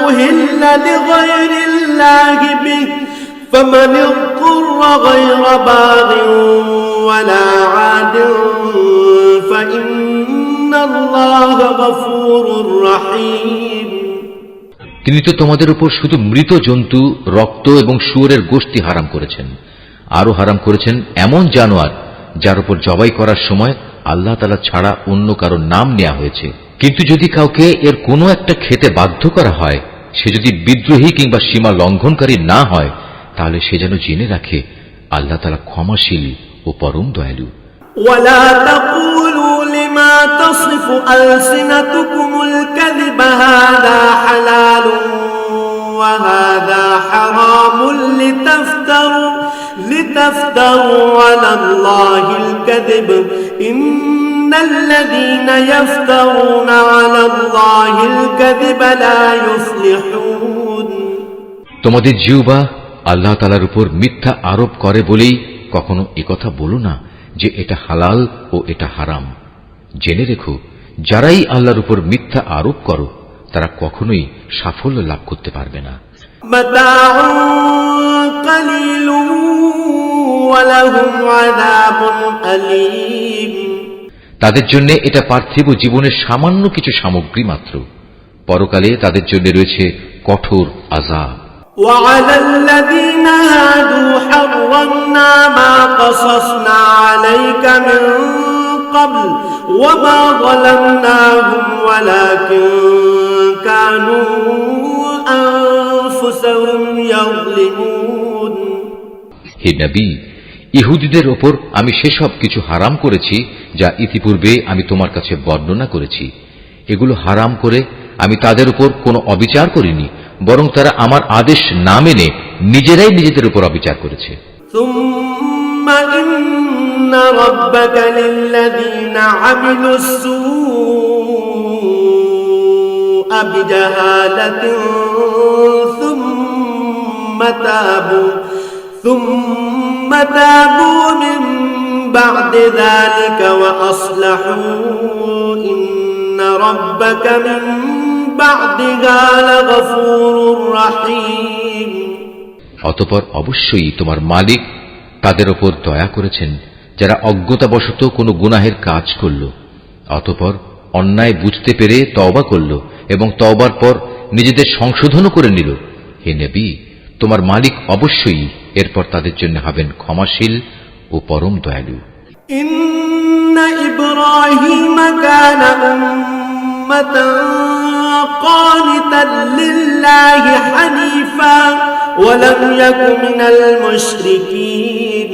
أهل لغير الله به فمن اضطر غير باغ ولا عاد فإن الله غفور رحيم তিনি তো তোমাদের উপর শুধু মৃত জন্তু, রক্ত এবং শুয়োরের গোশত হারাম করেছেন। আরো হারাম করেছেন এমন জানোয়ার যার উপর জবাই করার সময় আল্লাহ তাআলা ছাড়া অন্য কারো নাম নেওয়া হয়েছে। কিন্তু যদি কাউকে এর কোনো একটা খেতে বাধ্য করা হয়, সে যদি বিদ্রোহী কিংবা সীমা লঙ্ঘনকারী না হয়, তাহলে সে যেন জেনে রাখে আল্লাহ তাআলা ক্ষমাশীল ও পরম দয়ালু। ولا تقولوا لما تصف ألسنتكم الكذب هذا حلال وهذا حرام لتفتروا على الله الكذب إن الذين يفترون على الله الكذب لا يفلحون তোমাদের জিহ্বা আল্লাহ তাআলার উপর মিথ্যা আরোপ করে বলেই কখনো একথা বলো না যে এটা হালাল ও এটা হারাম। জেনে রেখো, যারাই আল্লাহর উপর মিথ্যা আরোপ করো তারা কখনোই সাফল্য লাভ করতে পারবে না। متاع قليل ولهم عذاب أليم। তাদের জন্য এটা পার্থিব জীবনের সামান্য কিছু সামগ্রী মাত্র, পরকালে তাদের জন্য রয়েছে কঠোর আযাব। وعلى الذين هادوا حرمنا ما قصصنا عليك من قبل وما ظلمناهم ولكن كانوا أنفسهم يظلمون। হে নবী, ইহুদিদের ওপর আমি সেসব কিছু হারাম করেছি যা ইতিপূর্বে আমি তোমার কাছে বর্ণনা করেছি। এগুলো হারাম করে আমি তাদের উপর কোনো অবিচার করিনি, বরং তারা আমার আদেশ না মেনে নিজেরাই নিজেদের উপর অবিচার করেছে। ثم إن ربك للذين عملوا السوء بجهالة ثم تابوا من بعد ذلك وأصلحوا إن ربك من بعدها لغفور رحيم। অতঃপর অবশ্যই তোমার মালিক তাদের ওপর দয়া করেছেন যারা অজ্ঞতাবশত কোনো গুনাহের কাজ করল, অতঃপর অন্যায় বুঝতে পেরে তওবা করল এবং তওবার পর নিজেদের সংশোধনও করে নিল। হে নবী, তোমার মালিক অবশ্যই এরপর তাদের জন্য হবেন ক্ষমাশীল ও পরম দয়ালু। ইন্না ইব্রাহিম কানা উম্মাতান কানিতান লিল্লাহি হানিফা ওয়া লাম ইয়াকুন মিনাল মুশরিকিন।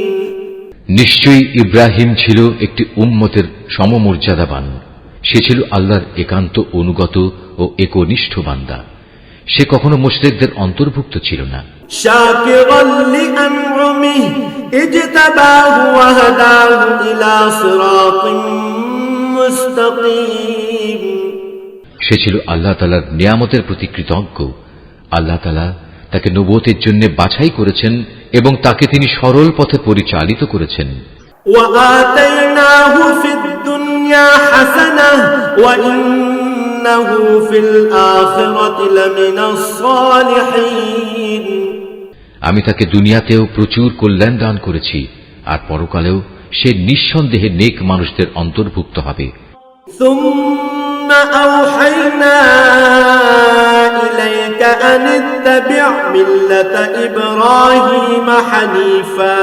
নিশ্চয়ই ইব্রাহিম ছিল একটি উম্মতের সমমর্যাদাবান। সে ছিল আল্লাহর একান্ত অনুগত ও একনিষ্ঠ বান্দা। সে কখনো মুশরিকদের অন্তর্ভুক্ত ছিল না। শাকিরান লিআনউমিহি ইজতাবাহু ওয়া হাদাহু ইলা সিরাতিন মুস্তাকিম। সে ছিল আল্লাহ তাআলার নিয়ামতের প্রতি কৃতজ্ঞ। আল্লাহ তাআলা তাকে নবুয়তের জন্য বাছাই করেছেন এবং তাকে তিনি সরল পথে পরিচালিত করেছেন। وآتيناه في الدنيا حسنة وإنه في الآخرة لمن الصالحين। আমি তাকে দুনিয়াতেও প্রচুর কল্যাণ দান করেছি, আর পরকালেও সে নিঃসন্দেহে নেক মানুষদের অন্তর্ভুক্ত হবে। ثم أوحينا إليك أن اتبع ملة إبراهيم حنيفا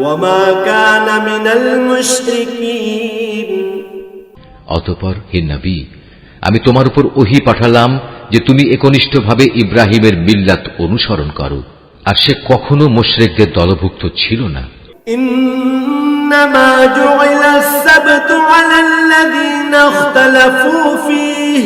وما كان من المشركين। অতঃপর হে নবী, আমি তোমার উপর ওহী পাঠালাম যে তুমি একনিষ্ঠভাবে ইব্রাহিমের মিল্লাত অনুসরণ করো, আর সে কখনো মুশরিকদের দলভুক্ত ছিল না। إنما جعل السبت على الذين اختلفوا فيه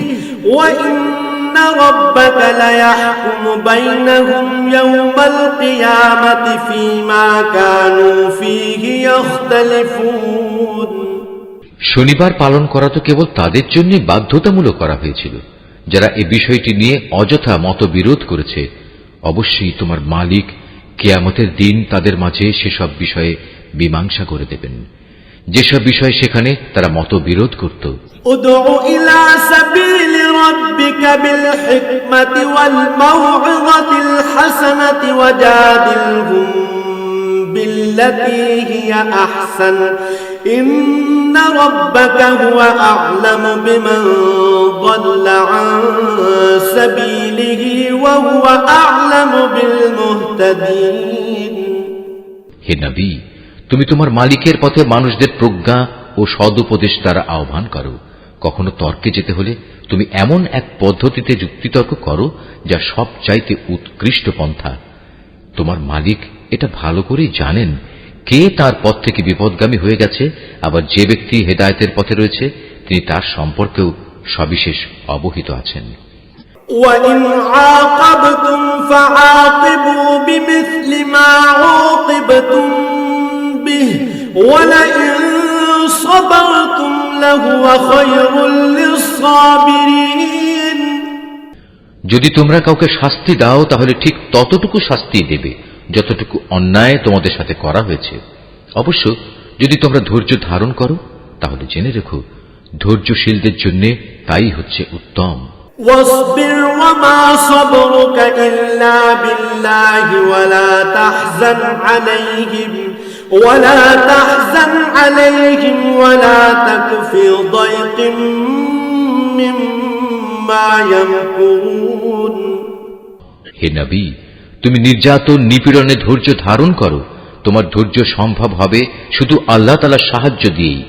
وإن ربك ليحكم بينهم يوم القيامة فيما كانوا فيه يختلفون। শনিবার পালন করা তো কেবল তাদের জন্য বাধ্যতামূলক করা হয়েছিল যারা এই বিষয়টি নিয়ে অযথা মতবিরোধ করেছে। অবশ্যই তোমার মালিক কিয়ামতের দিন তাদের মাঝে সেসব বিষয়ে মীমাংসা করে দেবেন, যেসব বিষয় সেখানে তারা মতবিরোধ করত। উদউ ইলা সাবিলি রাব্বিকা বিল হিকমাতি ওয়াল মাউইযাতিল হাসানাতি ওয়াজাদিলহুম বিল্লাতী হিয়া আহসান ইন্না রাব্বাকা হুয়া আ'লামু বিমান যাল্লা আন সাবিলিহি ওয়া হুয়া আ'লামু বিল মুহতাদিন। হে নবী, তুমি তোমার মালিকের পথে মানুষদের প্রজ্ঞা ও সদুপদেশ দ্বারা আহ্বান করো। কখনো তর্কে যেতে হলে তুমি এমন এক পদ্ধতিতে যুক্তিতর্ক করো যা সব চাইতে উৎকৃষ্ট পন্থা। তোমার মালিক এটা ভালো করেই জানেন কে তার পথ থেকে বিপদগামী হয়ে গেছে, আবার যে ব্যক্তি হেদায়েতের পথে রয়েছে তিনি তার সম্পর্কেও সবিশেষ অবহিত আছেন। وَإِنْ عَاقَبْتُمْ فَعَاقِبُوا بِمِثْلِ مَا عُوقِبْتُمْ بِهِ وَلَئِنْ صَبَرْتُمْ لَهُوَ خَيْرٌ لِلصَّابِرِينَ। যদি তোমরা কাউকে শাস্তি দাও তাহলে ঠিক ততটুকু শাস্তি দেবে যতটুকু অন্যায় তোমাদের সাথে করা হয়েছে। অবশ্য যদি তোমরা ধৈর্য ধারণ করো তাহলে জেনে রেখো ধৈর্যশীলদের জন্য তাই হচ্ছে উত্তম। واصبر وما صبرك إلا بالله ولا تحزن عليهم ولا تك في ضيق مما يمكرون হে নবী, তুমি নির্যাতন নিপীড়নে ধৈর্য ধারণ করো। তোমার ধৈর্য সম্ভব হবে শুধু আল্লাহ তাআলার সাহায্য দিয়েই।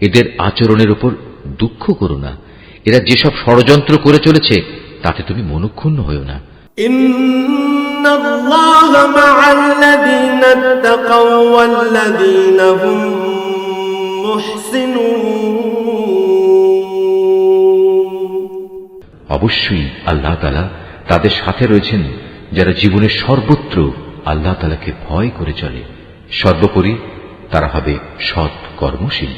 এদের আচরণের উপর দুঃখ করো না। এরা যেসব ষড়যন্ত্র করে চলেছে তাতে তুমি মনক্ষুণ্ণ হইও না। ইন্নাল্লাহা মা'আল্লাযীনা ইত্তাকাও ওয়াল্লাযীনা হুম মুহসিনুন। অবশ্যই আল্লাহ তাআলা তাদের সাথে রয়েছেন যারা জীবনের সর্বত্র আল্লাহ তাআলাকে ভয় করে চলে। সর্বোপরি তারা হবে সৎ কর্মশীল।